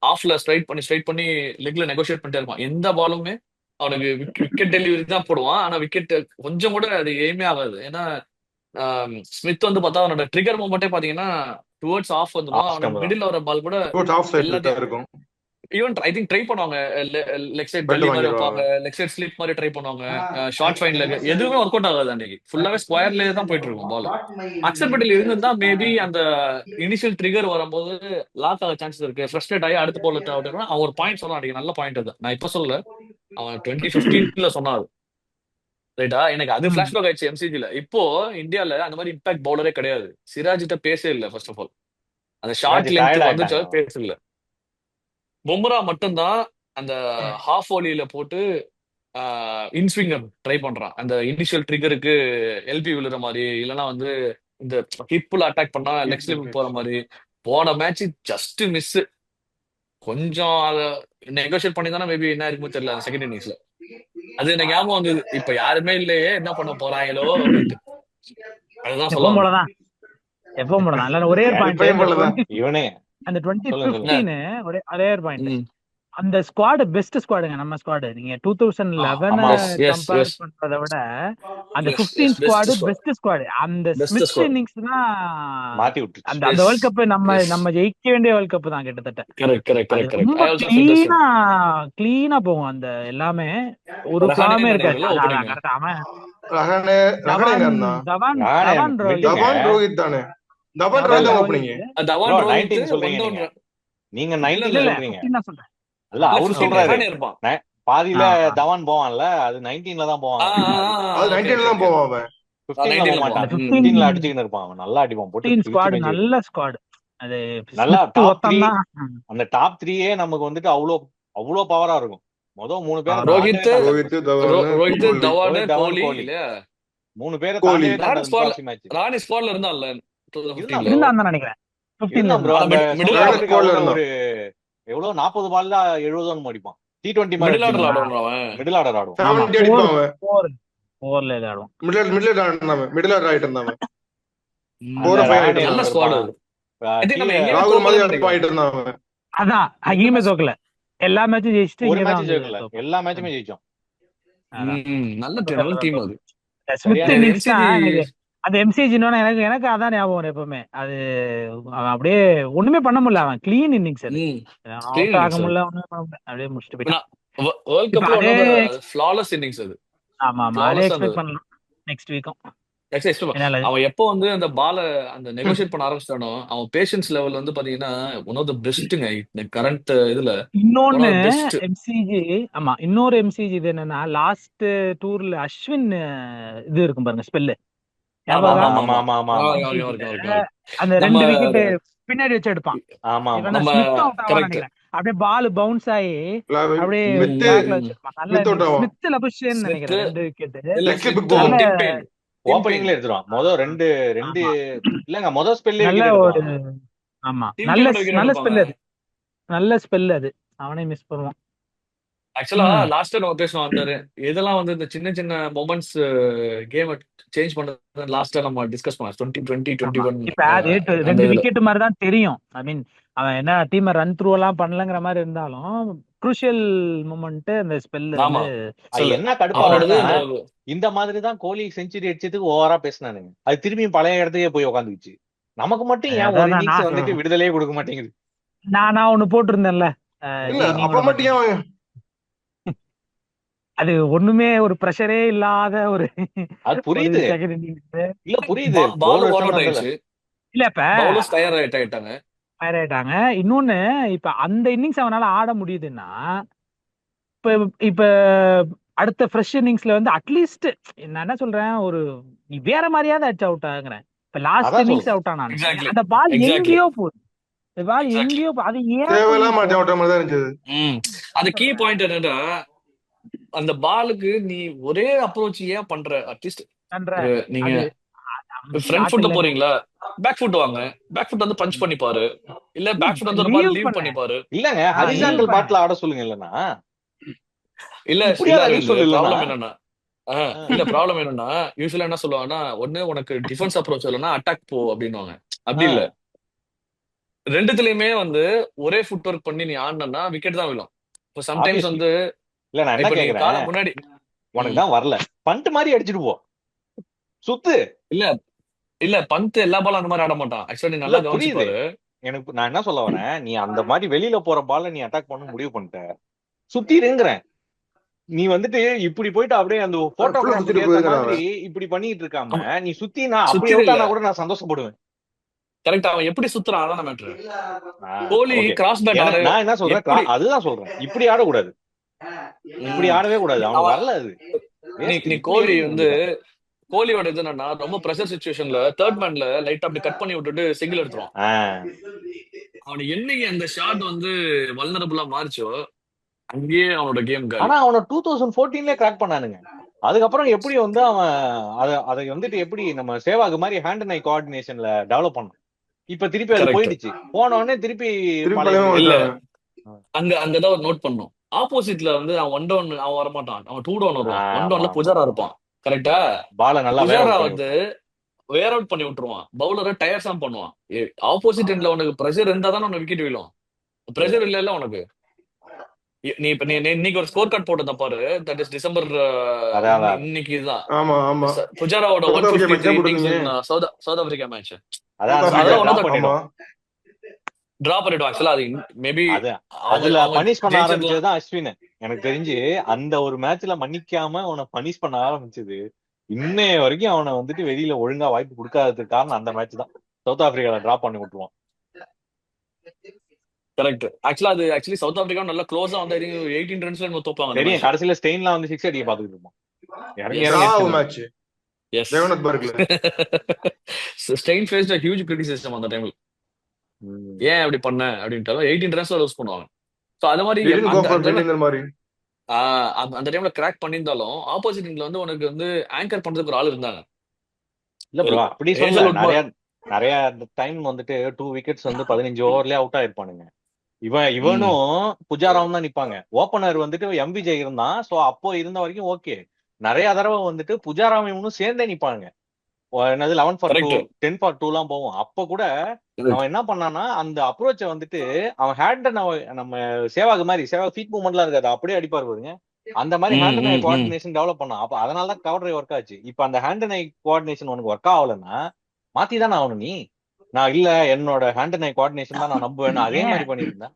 A: ஆஃப்ல ஸ்ட்ரைட் பண்ணி லெக்ல நெகோசியேட் பண்ணிட்டே இருப்பான். எந்த பாலுமே அவனுக்கு விக்கெட் டெலிவரி தான் போடுவான். ஆனா விக்கெட் கொஞ்சம் கூட அது எய்மே ஆகாது. ஏன்னா ஸ்மித் வந்து பார்த்தா அவனோட ட்ரிகர் மூமெண்டே பாத்தீங்கன்னா டுவர்ட்ஸ் ஆஃப் வந்துடும். அவனோட மிடில் வர பால் கூட ஈவன் ஐ திங்க் ட்ரை பண்ணுவாங்க. லெக் சைட்
B: பெல்ட்
A: பெல்லி மாதிரி
B: வாங்கிடுவாங்க.
A: வைப்பாங்க, லெக் சைட் ஸ்லிப் மாதிரி ட்ரை பண்ணுவாங்க. ஷார்ட் ஃபைன் லெக் எதுவுமே ஒர்க் அவுட் ஆகாது அன்னைக்கு. ஃபுல்லாவே ஸ்கொயர்லேயே தான் போயிட்டு இருக்கும் பால். அக்சர் பட்டேல் இருந்திருந்தா மேபி அந்த இனிஷியல் ட்ரிகர் வரும்போது லாக் ஆக சான்சஸ் இருக்கு. ஃப்ரஸ்ட்ரேட் ஆகி அடுத்த பால் அவன் ஒரு பாயிண்ட் சொன்னான் அன்னைக்கு. நல்ல பாயிண்ட் அது. நான் இப்ப சொல்ல, அவன் 2015 சொன்னாரு. ரைட்டா? எனக்கு அது பிளாஷ்பேக் ஆயிடுச்சு எம்சிஜில. இப்போ இந்தியால அந்த மாதிரி இம்பாக்ட் பவுலரே கிடையாது. சிராஜ்கிட்ட பேசே இல்ல ஃபர்ஸ்ட் ஆஃப் ஆல். அந்த
C: சிராஜ்
A: ஷார்ட்
C: டயர்ட்
A: லென்த்
C: ஆயிட்டாங்க.
A: வந்துச்சு பேச இல்ல. பும்ரா மட்டும்தான் அந்த ஹாஃப் வாலியில போட்டு இன்ஸ்விங்கர் ட்ரை பண்றான். அந்த இனிஷியல் ட்ரிகருக்கு எல்பி விழுற மாதிரி, இல்லைன்னா வந்து இந்த ஹிப்புல அட்டாக் பண்ணா லெக் ஸ்லிப் போற மாதிரி. போன மேட்ச் ஜஸ்ட் மிஸ். கொஞ்சம் அதை நெகோஷியேட் பண்ணி தானே மேபி என்ன இருக்குமோ தெரியல அந்த செகண்ட் இன்னிங்ஸ்ல. அது எனக்கு ஞாபகம் வந்தது. இப்ப யாருமே இல்லையே, என்ன பண்ண போறாங்களோ அப்படின்ட்டு. அதுதான் சொல்ல
D: எப்பவும்
A: வந்தேன்.
D: போலதான் எப்பவும் போலதான் இல்ல ஒரே ஒரு
B: எப்பயும் போலதான்.
D: பாயிண்ட்.
C: இவனே
D: அந்த
C: சொல்லுங்க
D: 2015 ஒரே ஒரு பாயிண்ட்.
A: ம்.
D: அந்த ஸ்குவாட் பெஸ்ட் ஸ்குவாடுங்க நம்ம ஸ்குவாடு. நீங்க 2011
C: ஆமா
A: எஸ் எஸ்
D: கம்பேர்
A: எஸ்
D: பண்றதை விட அந்த
A: எஸ்
D: 15
A: எஸ் best
D: squad
A: score,
D: best squad. அந்த
A: பெஸ்ட்
D: ஸ்மித்
A: ஸ்கோர்.
D: இன்னிங்ஸ் தான்
C: மாத்தி விட்டுருச்சு.
D: அந்த அந்த
A: எஸ்
D: வேர்ல்ட் கப் நம்ம
A: எஸ்
D: நம்ம ஜெயிக்க வேண்டிய வேர்ல்ட் கப் தான் கிட்டத்தட்ட.
A: கரெக்ட் கரெக்ட்
D: அது
A: கரெக்ட் கரெக்ட்.
D: ரொம்ப
A: I also feel the same.
D: கிளீனா போகும் அந்த எல்லாமே. ஒரு
A: ரஹானே
D: ஃபிளாமே இருக்காது.
A: நினைக்கிறீங்களா
D: அதான்
A: ஓப்பனிங்?
D: கரெக்ட். அவன்
B: ரஹானே ரஹானே
D: தவான்
B: இருந்தான்.
D: தவான்
C: நானே
D: தவான்
C: மிட்டுங்க.
D: ரோஹித்
B: தவான் ரோஹித் தானே. தவான்
C: இல்ல
B: ரோஹித்
C: இல்ல
B: தான்
D: தவான்
B: ஓப்பனிங்.
D: ரோஹித்.
A: தவான்
C: ப்ரோ
A: ரோஹித்
C: 19 சொல்றீங்க
A: ஒன்
C: நீங்க.
A: டவுன்.
C: நீங்க
A: இல்ல
C: 19
A: இல்ல
D: இல்ல
C: சொல்றீங்க.
D: 15 தான் சொல்றேன்.
C: இல்ல
A: இல்ல
C: அவரு
A: 15
C: சொல்றாரு.
A: ரஹானே இருப்பான்.
C: பாதியில
D: ஆ,
C: தவான் போவான்ல, அது 19ல தான் போவாங்க.
B: அது
A: ஓகே
B: 19
A: ஓகே
B: தான்
A: ஓகே.
B: போவான் அவன்.
C: 15ல போக
A: 19ல
D: அந்த
C: மாட்டான்.
A: போவான்.
C: 15ல அடிச்சுக்கின்னு இருப்பான். அவன் நல்லா அடிப்பான், போட்டு
D: 15
C: கிழிச்சு
D: ஸ்குவாடு
C: மேய்ச்சி வைப்பான்.
D: நல்ல ஸ்குவாடு. அது
C: நல்லா
D: ஸ்மித்
C: டாப் 3,
D: ஒத்தம் தான்.
C: அந்த டாப் 3 நமக்கு வந்துட்டு அவ்வளோ பவரா இருக்கும். மொதல் 3 பேரை
D: ஆமா.
C: தாண்டவே
A: ரோஹித்
C: தாண்டாது.
B: ரோஹித் தவான்
A: ரோஹித்
B: கோலி.
A: தவான்
C: ரோஹித், தவான்,
A: கோலி
C: கோலி
A: இல்லையா?
C: 3 பேரை
B: கோலி
C: தாண்டவே
A: ராணி
C: தாண்டாது
A: ஸ்குவாட்ல
C: முக்காவாசி மேட்ச்.
A: ராணி ஸ்குவாட்ல இருந்தான்ல
C: இருந்தான்
A: 2015ல.
C: ப்ரோ.
D: இருந்தான் தான் நினைக்கிறேன். 15ல
C: இருந்தான் ப்ரோ.
D: இருந்தான்.
A: ஆனா
C: அந்த
A: மிடில்
C: சவுத்
B: ராணி
A: ஆர்டர்,
C: ஆப்பிரிக்காவோட
B: ஸ்குவாட்ல இருந்தான்.
C: ஒரு எவ்வளவு 40 பால்ல 70 அடிப்பான். T20 மாதிரி
A: மிடில் ஆர்டர்ல
C: அடிச்சுக்கிட்டு
A: ஆடுவான் அவன்.
C: மிடில் ஆர்டர் ஆடுவான்.
D: ஆமா
B: 70 அடிப்பான் அவன்.
D: 4ல ஆடுவான்.
B: மிடில் ஆயிட்டு இருந்தான்.
A: ம்.
B: 4
C: அந்த
B: 5
C: ரஹானே
B: ஆயிட்டு
A: நல்ல
B: இருந்தான்.
A: ஸ்குவாட்
C: இருப்பான்.
A: அது. ஐ திங்க் நம்ம
C: கீழே
A: எங்கேயுமே
B: ராகுல் மாதிரி
A: தோக்கலன்னு
B: ஆயிட்டு
A: நினைக்கிறேன்.
B: இருந்தான் அவன்.
D: அதான்
A: எந்த
D: எங்கேயுமே
A: மேட்ச்?
D: தோக்கல. எல்லா மேட்சும் ஜெயிச்சுட்டு
C: ஒரு
D: இங்கதான்
C: மேட்ச்
D: வந்து
C: ஜெயிக்கல,
D: தோப்போம்.
C: எல்லா மேட்சுமே ஜெயிச்சோம்.
D: அதான்
A: நல்ல
D: தோக்கல
A: நல்ல
D: தான்
A: டீம்
D: தோப்போம்.
A: அது.
D: ஸ்மித்
C: சரியான
A: எனக்கு
D: இன்னிங்ஸ் தான்
A: எம்சிஜி
D: எனக்கு. அந்த எம்சிஜி எனக்கு எனக்கு அதான் ஞாபகம் வரும் எப்பவுமே. அது அவன் அப்படியே ஒண்ணுமே பண்ண முடியல. அவன் கிளீன் இன்னிங்ஸ் அது.
A: கிளீன்
D: அவுட் ஆக
A: இன்னிங்ஸ் அது.
D: முடியல, ஒண்ணுமே பண்ண முடியல. அப்படியே முடிச்சுட்டு போயிட்டான்.
A: வேர்ல்ட்
D: இப்ப
A: கப்ல ஒன்
D: அதே
A: ஆஃப் த ஃபிளாலஸ் இன்னிங்ஸ் அது.
D: ஆமா ஆமா அதே
A: ஃபிளாலஸ் அந்த
D: எக்ஸ்பெக்ட் பண்ணலாம் நெக்ஸ்ட் வீக்கும்.
A: எக்ஸைஸ். அவன் எப்போ வந்து அந்த பால அந்த நெகோஷியேட் பண்ண ஆரம்பிச்சிட்டானோ, அவன் பேஷன்ஸ் லெவல் வந்து பாத்தீங்கன்னா ஒன் ஆஃப் த பெஸ்ட்டுங்க. இந்த கரண்ட் இதுல ஒன்
D: இன்னொன்னு
A: ஆஃப் த பெஸ்ட்.
D: எம்சிஜி. ஆமா இன்னொரு எம்சிஜி இது என்னன்னா லாஸ்ட் டூர்ல அஸ்வின் இது இருக்கும் பாருங்க ஸ்பெல்லு.
A: ஆமா
D: ஞாபகம்
A: ஆமா
D: இருக்கா?
A: ஆமா
C: ஆமா ஆமா ஆமா
A: இருக்கு
D: எம்சிஜில
A: இருக்கு இருக்கு.
D: அந்த
A: நம்ம
D: 2 விக்கெட் பின்னாடி வச்சு எடுப்பான்.
C: ஆமா ஆமா.
D: இவன்
A: நம்ம
D: ஸ்மித் அவுட் ஆவான்னு
A: கரெக்ட்.
D: நினைக்கிறேன். அப்படியே பால் பவுன்ஸ் ஆகி அப்படியே
B: மித்து
D: பேக்ல வச்சிருப்பான். நல்ல
B: மித் அவுட் ஆவான்.
D: ஸ்மித் லபுஷேன்னு
A: ஸ்மித்
D: நினைக்கிறேன் 2 விக்கெட்.
A: இல்ல
B: லெக் ஸ்லிப்புக்கு
A: ஸ்மித்
B: போகும்.
D: நல்ல
A: டிம் பெயின். Tim Paine.
C: ஓப்பனிங்ல எடுத்துருவான். மொதல் ரெண்டு
D: ஆமா
C: இல்லங்க, மொதல் ஸ்பெல்லே
D: நல்ல
C: விக்கெட்
D: ஒரு
C: எடுத்துருவான்.
D: ஆமா
A: டிம்
D: நல்ல
A: பெயினோட விக்கெட்
D: நல்ல
A: எடுப்பாங்க.
D: ஸ்பெல் அது. நல்ல ஸ்பெல் அது. அவனே மிஸ் பண்ணுவான்.
A: ஆக்சுவலா
D: ம்.
A: லாஸ்ட் நம்ம பேசணும் அந்த இதெல்லாம் வந்து இந்த சின்ன சின்ன மொமெண்ட்ஸ் கேம் சேஞ்ச் பண்றது லாஸ்டா நம்ம டிஸ்கஸ் பண்ணலாம். 2020
D: ஆமா
A: 21
D: இப்ப அது
A: அந்த
D: 2
A: இதுல.
D: விக்கெட் மாதிரி தான் தெரியும். ஐ மீன் அவன் என்ன டீமை ரன் த்ரூ எல்லாம் பண்ணலங்கிற மாதிரி இருந்தாலும் குரூஷியல் மூமெண்ட் அந்த ஸ்பெல்
A: ஆமா
D: வந்து
A: சொல்லு.
C: என்ன
A: அவனோடது
C: கடுப்பாகுதுன்னா,
A: அந்த
C: இந்த மாதிரி தான் கோலி செஞ்சுரி அடிச்சதுக்கு ஓவரா பேசினானுங்க. அது திரும்பியும் பழைய இடத்துக்கே போய் உட்காந்துக்குச்சு. நமக்கு மட்டும் ஏன் ஒரு
D: அதான்
C: இன்னிங்ஸ் வந்துட்டு விடுதலையே கொடுக்க மாட்டேங்குது?
D: நான் ஒண்ணு போட்டிருந்தேன்ல.
B: இல்ல அப்ப மட்டும் ஏன்
D: அது ஒண்ணுமே ஒரு பிரஷரே இல்லாத ஒரு
C: அது புரியுது.
D: Second innings.
C: இல்ல புரியுது.
A: பால் ஓவர்
C: பவுலர்ஸ்
A: ஆயிடுச்சு.
D: இல்ல இப்ப
A: பவுலர்ஸ் டயர் ஆயிட்டாங்க.
D: ஃபயர் ஆயிட்டாங்க. இன்னொன்னு இப்ப அந்த இன்னிங்ஸ் அவனால ஆட முடியுதுன்னா இப்ப இப்ப அடுத்த ஃப்ரெஷ் இன்னிங்ஸ்ல வந்து அட்லீஸ்ட் நான் என்ன சொல்றேன், ஒரு நீ வேற மாதிரியாவது அடிச்சு அவுட் ஆகுறேன். இப்ப லாஸ்ட்
C: அதான்
D: இன்னிங்ஸ்
C: சொல்றேன்.
D: அவுட் ஆனானே
A: எக்ஸாக்ட்லி
D: அந்த பால்
A: எக்ஸாக்ட்லி
D: எங்கேயோ போகுது. இந்த பால்
A: எக்ஸாக்ட்லி.
D: எங்கேயோ அது ஏன்
B: தேவையில்லாம
D: போகுது
B: அடி அவுட் மாதிரி தான் இருந்துச்சு.
A: அது கீ பாயிண்ட் என்னன்னா, அந்த பாலுக்கு நீ ஒரே அப்ரோச் ஏன் பண்ற? அட்லீஸ்ட்
D: பண்ற
A: நீங்க
D: அது
A: ஃப்ரண்ட் ஃபுட்ல
D: இல்ல
A: போறீங்களா, பேக் ஃபுட் வாங்க. பேக் ஃபுட் வந்து பஞ்ச் பண்ணி பாரு. இல்ல பேக் ஃபுட் வந்து ஒரு பால்
D: லீவ்
A: லீவ்
D: பண்ண
A: பண்ணி பாரு.
C: இல்லங்க,
D: லீவ்
C: ஹரிசாண்டல்
D: பண்ண
C: பாட்டில் ஆட சொல்லுங்க. இல்லன்னா
A: இல்ல
C: இப்படியா
A: இல்ல
C: அடி
A: அரவிந்த்,
C: சொல்லு. இல்லன்னா
A: ப்ராப்ளம் என்னன்னா இல்ல ப்ராப்ளம் என்னன்னா, யூஸ்வலா என்ன சொல்லுவாங்கன்னா, ஒண்ணு உனக்கு டிஃபென்ஸ் அப்ரோச் இல்லைன்னா அட்டாக் போ அப்படின்னுவாங்க. அப்படி இல்ல, ரெண்டுத்துலயுமே வந்து ஒரே ஃபுட் ஒர்க் பண்ணி நீ ஆடினா விக்கெட் தான் விழும். இப்போ சம்டைம்ஸ்
C: ஆப்வியஸ்லி.
A: வந்து
C: இல்ல நான் என்ன
A: இப்ப நீங்க
C: கேக்குறேன்,
A: காலம் முன்னாடி
C: உனக்கு தான் வரல, பண்ட் மாதிரி அடிச்சிட்டு போ, சுத்து.
A: இல்ல இல்ல பந்த் எல்லா பாலும் அந்த மாதிரி ஆட மாட்டான். ஆக்சுவலா நீ
C: இல்ல
A: நல்லா
C: புரியுது.
A: கவனிச்சுப்பாரு.
C: எனக்கு நான் என்ன சொல்ல வரேன், நீ அந்த மாதிரி வெளியில போற பால்ல நீ அட்டாக் பண்ண முடிவு பண்ணிட்ட, சுத்திருங்கிறேன். நீ வந்துட்டு இப்படி போயிட்டு அப்படியே அந்த போட்டோகிராஃபுக்கு
B: சுத்திட்டு
C: ஏத்த
B: போயிருக்கான்
C: மாதிரி
B: அவன்.
C: இப்படி பண்ணிட்டு இருக்காம
A: அவன்
C: நீ சுத்தி நான் அப்படி
A: சுத்தி
C: அவுட்
A: இல்ல.
C: ஆனா கூட நான் சந்தோஷப்படுவேன்.
A: கரெக்ட். அவன் எப்படி சுத்துறான் அதான் மேட்ரு. கோலி
C: ஓகே,
A: கிராஸ் பேட் ஆட
C: நான் என்ன சொல்றேன்,
A: எப்படி
C: அதுதான் சொல்றேன், இப்படி ஆடக்கூடாது, இப்படி
A: ம்,
C: ஆடவே கூடாது. அவனுக்கு
A: அவன்
C: வரல, அது
A: நீ
C: வேஸ்ட்.
A: நீ
C: இப்படி
A: கோலி
C: அடிக்க
A: வந்து
C: வேண்டியதான்.
A: கோலியோட இது என்னன்னா ரொம்ப ப்ரெஷர் சுச்சுவேஷன்ல தேர்ட் மேன்ல லைட்டா அப்படி கட் பண்ணி விட்டுட்டு சிங்கிள் எடுத்துருவான்.
C: ஆஹ்
A: அவனுக்கு என்னைக்கு அந்த ஷாட் வந்து வல்னரபுளா மாறிச்சோ அங்கேயே அவனோட கேம் காலி.
C: ஆனா அவனை 2014 கிராக் பண்ணானுங்க. அதுக்கப்புறம் எப்படி வந்து அவன் அதை வந்துட்டு எப்படி நம்ம சேவாகு மாதிரி ஹேண்ட் அண்ட் ஐ கோஆர்டினேஷன்ல டெவலப் பண்ணான். இப்ப திருப்பி அது
A: கரெக்ட்.
C: போயிடுச்சு. போன உடனே திருப்பி
B: திருப்பி
C: பழைய
B: பழையமா
A: இல்ல
B: வந்துட்டாங்க.
A: அங்கதான் ஒரு நோட் பண்ணும். ஆப்போசிட்ல வந்து அவன் 1 down அவன் வரமாட்டான், அவன் 2 down வருவான். 1
C: ஆமா
A: downல
C: ஆமா,
A: புஜாரா இருப்பான். கரெக்டா?
C: பால நல்லா வேற
A: புஜாரா
C: அவுட் பண்ணி
A: வந்து வேர் அவுட் பண்ணி விட்டுருவான், பவுலரை டயர்ஸாம் பண்ணுவான். ஆப்போசிட் எண்ட்ல உனக்கு பிரஷர் இருந்தா தானே உனக்கு விக்கெட் விழும். பிரஷர்
C: விட்டுருவான்.
A: இல்ல உனக்கு. நீ இப்ப நீ இன்னைக்கு ஒரு ஸ்கோர் கார்டு போட்டத பாரு. தட் இஸ் டிசம்பர்
C: அதான்
A: இன்னைக்கு தான்
B: ஆமா ஆமா,
A: புஜாராவோட
B: சவுத் ஆப்பிரிக்கா மேட்ச்
A: 153
B: தான்
A: இன்னிங்ஸ்
B: போட்டுருந்தீங்க.
A: South Africa match.
C: அதான்
B: சவுத்
C: அந்த மேட்சை
B: ஆப்பிரிக்கா,
A: அதெல்லாம்
C: டிரா
A: ஒன்
B: ஆமா.
C: பண்ணிடும்.
A: டிரா பண்ணிடுவான். ஆக்சுவலா அது மேபி
C: அது
A: அவங்க
C: அதுல
A: அவங்க
C: பனிஷ் பண்ண
A: ஜெயிச்சிருக்கலாம்.
C: ஆரம்பிச்சதுதான் அஸ்வின். எனக்கு தெரிஞ்சு அந்த ஒரு மேட்ச்ல மன்னிக்காம அவனை பனிஷ் பண்ண ஆரம்பிச்சது இன்னைய வரைக்கும் அவனை வந்துட்டு வெளியில ஒழுங்கா வாய்ப்பு கொடுக்காததுக்கு காரணம் அந்த மேட்ச் தான். சவுத் ஆப்பிரிக்கால டிரா பண்ணி விட்டுருவான்.
A: கரெக்ட். ஆக்சுவலி சவுத் ஆப்பிரிக்கா நல்லா க்ளோஸா வந்து 18 ரன்ஸ்ல தோப்பாங்க அந்த
C: தெரியும்,
A: மேட்ச்.
C: கடைசியில ஸ்டெயின்லாம் வந்து 6 அடிக்க பாத்துக்கிட்டு இருப்பான். இறங்கி
A: எஸ்
C: இறங்கி
B: டிராவ்
C: அடிச்சிருந்தாங்க.
B: மேட்ச்
A: எஸ்
B: ஜெகநாத்பர்க்ல.
A: ஸ்டெயின் ஃபேஸ்ட் ஹியூஜ் கிரிட்டிசிசம் அந்த டைம்ல.
C: ம்.
A: ஏன் அப்படி பண்ண அப்படின்ட்டு 18 ரன்ஸ்ல லூஸ் பண்ணுவாங்க. ஸோ அது மாதிரி
B: டிடன்ட் கோ
A: அந்த
B: ஃபார்
A: அந்த
B: பிட்
A: டைம்ல
B: இந்த மாதிரி.
A: அந்த டைம்ல கிராக் பண்ணியிருந்தாலும் ஆப்போசிட் டீம்ல வந்து உனக்கு வந்து ஆங்கர் பண்றதுக்கு ஒரு ஆள் இருந்தாங்க.
C: இல்ல ப்ரோ, அப்படி சொல்ல
A: ஹேசல்வுட்
C: நிறைய நிறைய டைம் வந்துட்டு 2 விக்கெட்ஸ் வந்து 15 ஓவர்லயே அவுட் ஆயிருப்பானுங்க. இவனும் புஜாராவும் தான் நிப்பாங்க. ஓபனர் வந்துட்டு எம்பிஜே இருந்தான். சோ அப்போ இருந்த வரைக்கும் ஓகே. நிறைய தடவை வந்துட்டு புஜாராவும் இவனும் சேர்ந்தே நிப்பாங்க. என்னது 11 for 2
A: கரெக்ட்.
C: 10 for 2 எல்லாம் போவோம். அப்ப கூட அவன் என்ன பண்ணான்னா அந்த அப்ரோச்சை வந்துட்டு அவன் ஹேண்ட் நம்ம சேவாகு மாதிரி சேவாகு ஃபீட் மூவ்மெண்ட்லாம் இருக்காது, அப்படியே அடிப்பாரு பாருங்க. அந்த மாதிரி hand and I coordination develop பண்ணான். அப்ப அதனால தான் கவர் டிரைவ் ஒர்க் ஆச்சு. இப்ப அந்த ஹேண்ட் அண்ட் ஐ கோஆர்டினேஷன் உனக்கு ஒர்க் ஆகலன்னா மாத்தி தானே ஆகணும் நீ. நான் இல்ல என்னோட ஹேண்ட் அண்ட் ஐ கோஆர்டினேஷன் தான் நான் நம்புவேன், அதே மாதிரி பண்ணிருந்தேன்.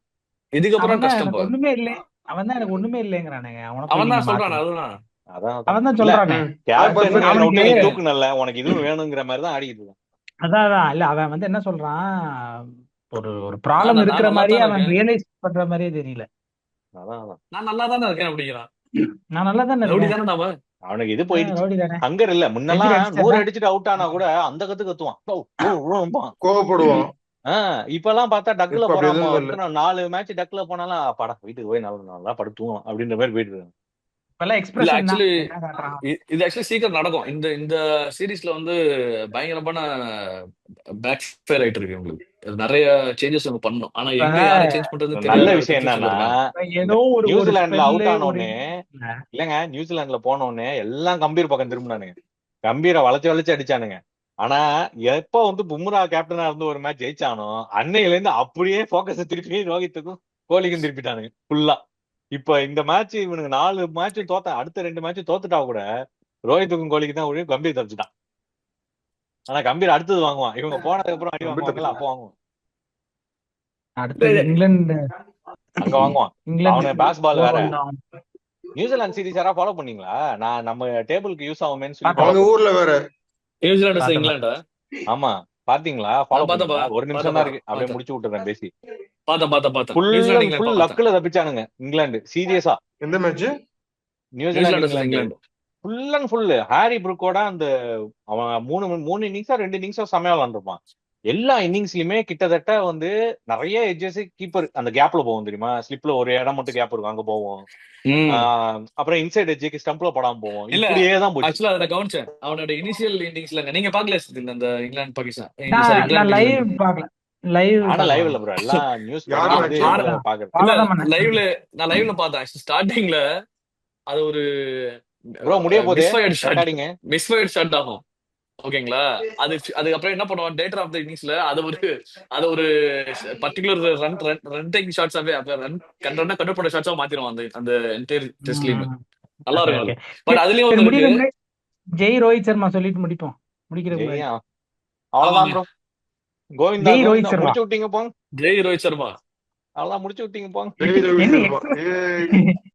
A: இதுக்கப்புறம்
D: அவன் தான்
A: கஷ்டம்
D: எனக்கு
A: பாரு.
D: ஒண்ணுமே இல்லை, அவன் தான் எனக்கு ஒண்ணுமே இல்லைங்கிறானுங்க. அவனை போய்
A: அவன்
D: நீங்க
A: தான் சொல்றான்.
D: மாத்துங்க.
A: அதுதான்
C: அதான்
D: அவன் தான்
C: இல்ல
D: சொல்றானே.
C: கேப்டன்
B: perfect
C: என்னை விட்டு
D: அவனுக்கு
C: நீ தூக்குனல்ல, உனக்கு இதுவும் வேணுங்கிற மாதிரி தான் ஆடிக்கிட்டு இருக்கான்.
D: அதான் இல்ல, அவன் வந்து என்ன சொல்றான், ஒரு ஒரு
A: நான்
D: ப்ராப்ளம்
A: நான்
D: இருக்கிற
A: நல்லா
D: மாதிரியே
A: தானே
D: அவன்
A: இருக்கேன்,
D: ரியலைஸ் பண்ற மாதிரியே தெரியல.
C: அதான்
A: நான் நல்லா தானே இருக்கேன் அப்படிங்கிறான்.
D: நான் நல்லா தானே
A: ரவுடி
D: இருக்கேன்,
A: தானே நாம.
C: அவனுக்கு இது போயிடுச்சு.
D: ரவுடி தானே,
C: ஹங்கர் இல்ல.
D: செஞ்சுரி
C: முன்னெல்லாம் 100
D: அடிச்சிட்டா.
C: அடிச்சுட்டு அவுட் ஆனா கூட அந்த கத்துவான்.
B: கோவப்படுவான்.
C: இப்பெல்லாம் பார்த்தா டக்குல
B: இப்ப அப்படி
C: போறான்.
B: எதுவும் இல்ல.
C: 4 மேட்ச் டக்குல போனாலும் படா வீட்டுக்கு போய் நல்லா படுத்து தூங்கலாம் அப்படின்ற மாதிரி போயிட்டு இருக்காங்க.
D: இப்பெல்லாம்
A: இல்ல
D: எக்ஸ்பிரஷன் தான்
A: ஆக்சுவலி
D: என்ன காட்டுறான்.
A: இது ஆக்சுவலி சீக்கிரம் நடக்கும். இந்த இந்த சீரீஸ்ல வந்து பயங்கரமான பேக் ஃபயர் ஆயிட்டு இருக்கு உங்களுக்கு. நிறைய சேஞ்சஸ் அவங்க பண்ணணும். ஆனா
D: இப்ப
A: எங்க யாரை சேஞ்ச் பண்றதுன்னு
C: நல்ல
A: தெரியாத
C: விஷயம்
A: கன்ஃபியூஷன்ல
C: என்னன்னா,
A: இருக்காங்க.
D: இப்ப ஏதோ ஒரு ஒரு
C: நியூசிலாந்துல அவுட்
D: ஸ்பெல்லு
C: ஆன
D: ஒரு
C: உடனே இல்லங்க, நியூசிலாந்துல போன உடனே எல்லாம் கம்பீர் பக்கம் திரும்பினானுங்க. கம்பீரை வளைச்சு வளைச்சு அடிச்சானுங்க. ஆனா எப்ப வந்து பும்ரா கேப்டனா இருந்து ஒரு மேட்ச் ஜெயிச்சானோ அன்னையில இருந்து அப்படியே போக்கஸ் திருப்பி ரோஹித்துக்கும் கோலிக்கும் திருப்பிட்டானுங்க ஃபுல்லா. இப்ப இந்த மேட்ச் இவனுக்கு 4 மேட்ச் தோத்த, அடுத்த 2 மேட்ச் தோத்துட்டா கூட ரோஹித்துக்கும் கோலிக்கு தான் ஒழியும், கம்பீர் தப்பிச்சுட்டான். ஆனா கம்பீர் அடுத்தது வாங்குவான். இவங்க போனதுக்கு அப்புறம் அடி வாங்குவாங்கல்ல, அப்போ வாங்குவான்.
D: அடுத்தது இங்கிலாந்து,
C: அங்க வாங்குவான்.
D: இங்கிலாந்து
C: அவனு பேஸ் பால் வேற.
D: வந்தான்.
C: நியூசிலாந்து சீரிஸ் யாரா ஃபாலோ பண்ணீங்களா? நான் நம்ம டேபிளுக்கு யூஸ் ஆகுமேன்னு சொல்லி
D: பார்த்தேன்.
B: அவங்க
C: follow
B: ஊர்ல வேற.
A: நியூசிலாந்து
D: பார்த்தேன்
A: இங்கிலாண்டா?
C: ஆமா, பாத்தீங்களா? ஃபாலோ
A: பார்த்தேன்
C: பண்ணீங்களா? ஒரு நிமிஷம் தான் இருக்கு, அப்படியே
A: பார்த்தேன்
C: முடிச்சு விட்டுறேன் பேசி.
A: பார்த்தேன்.
C: Full
A: New Zealand
C: and
A: England
C: full
A: பார்த்தேன்.
C: லக்ல தப்பிச்சானுங்க இங்கிலாந்து. சீரியஸா
B: எந்த match?
C: New Zealand
A: New Zealand
C: England
A: England
C: full and full Harry ப்ரூக்கோட அந்த அவன் 3 இன்னிங்ஸா 2 இன்னிங்ஸா செமையா விளாண்டுருப்பான். எல்லா இன்னிங்ஸ்லயுமே கிட்டத்தட்ட வந்து நிறைய எட்ஜஸ் கீப்பர் அந்த கேப்ல போவோம் தெரியுமா, ஸ்லிப்ல ஒரு இடம் மட்டும் கேப் இருக்கும், அங்க போவோம். அப்புறம் இன்சைட் எட்ஜுக்கு ஸ்டம்ப்ல போடாம போவோம்.
A: இல்ல
C: இப்படியே தான் போச்சு.
A: ஆக்சுவலா அதை கவனிச்சேன். அவனோட இனிஷியல் இன்னிங்ஸ்ல நீங்க பாக்கல இந்த இங்கிலாந்து பாகிஸ்தான்,
D: நான்
A: இங்கிலாந்து
D: லைவ்
A: நியூசிலாந்து.
D: பார்க்கல, லைவ்
C: ஆனா லைவ்
D: பார்க்கல.
C: இல்ல ப்ரோ, எல்லாம் நியூஸ்
B: யார்
C: படிக்கிறது
B: match?
C: இதுல பாக்குறது.
A: இல்ல
D: ஃபாலோ தான் பண்ணேன்.
A: நான் லைவ்ல பார்த்தேன். ஸ்டார்டிங்ல அது ஒரு
C: ப்ரோ முடிய போதே
A: மிஸ்ஃபயர்ட் ஷாட்,
C: ரெக்கார்டிங்க.
A: மிஸ்ஃபயர்ட் ஷாட் ஆகும். ஓகேங்களா? அதுக்கப்புறம் என்ன பண்ணுவான், டேட்டர் ஆஃப் த இன்னிங்ஸ்ல அது ஒரு பர்டிகுலர் ரன் டேக்கிங் ஷாட்ஸாவே, ரன் கண்ட்ரோல் பண்ண ஷாட்ஸா மாத்திடுவான் அந்த அந்த என்டையர் டெஸ்ட்லயுமே. நல்லா
D: ஓகே
A: இருக்கும்
D: ஓகே.
A: அது. பட் அதுலயும்
D: சரி,
A: ஒண்ணு இருக்கு.
D: முடிக்கிற முன்னாடி ஜெய் ரோஹித் சர்மா சொல்லிட்டு முடிப்போம். முடிக்கிற முன்னாடி
C: அவ்வளவுதான் ப்ரோ. கோவிந்தா
D: ஜெய் ரோஹித்
C: கோவிந்தா
D: சர்மா.
C: முடிச்சு விட்டீங்க போங்க.
A: ஜெய் ரோஹித் சர்மா.
C: அவ்வளவுதான் முடிச்சு விட்டீங்க போங்க.
B: ஜெய் ரோஹித்
D: என்ன
B: சர்மா. ஏய்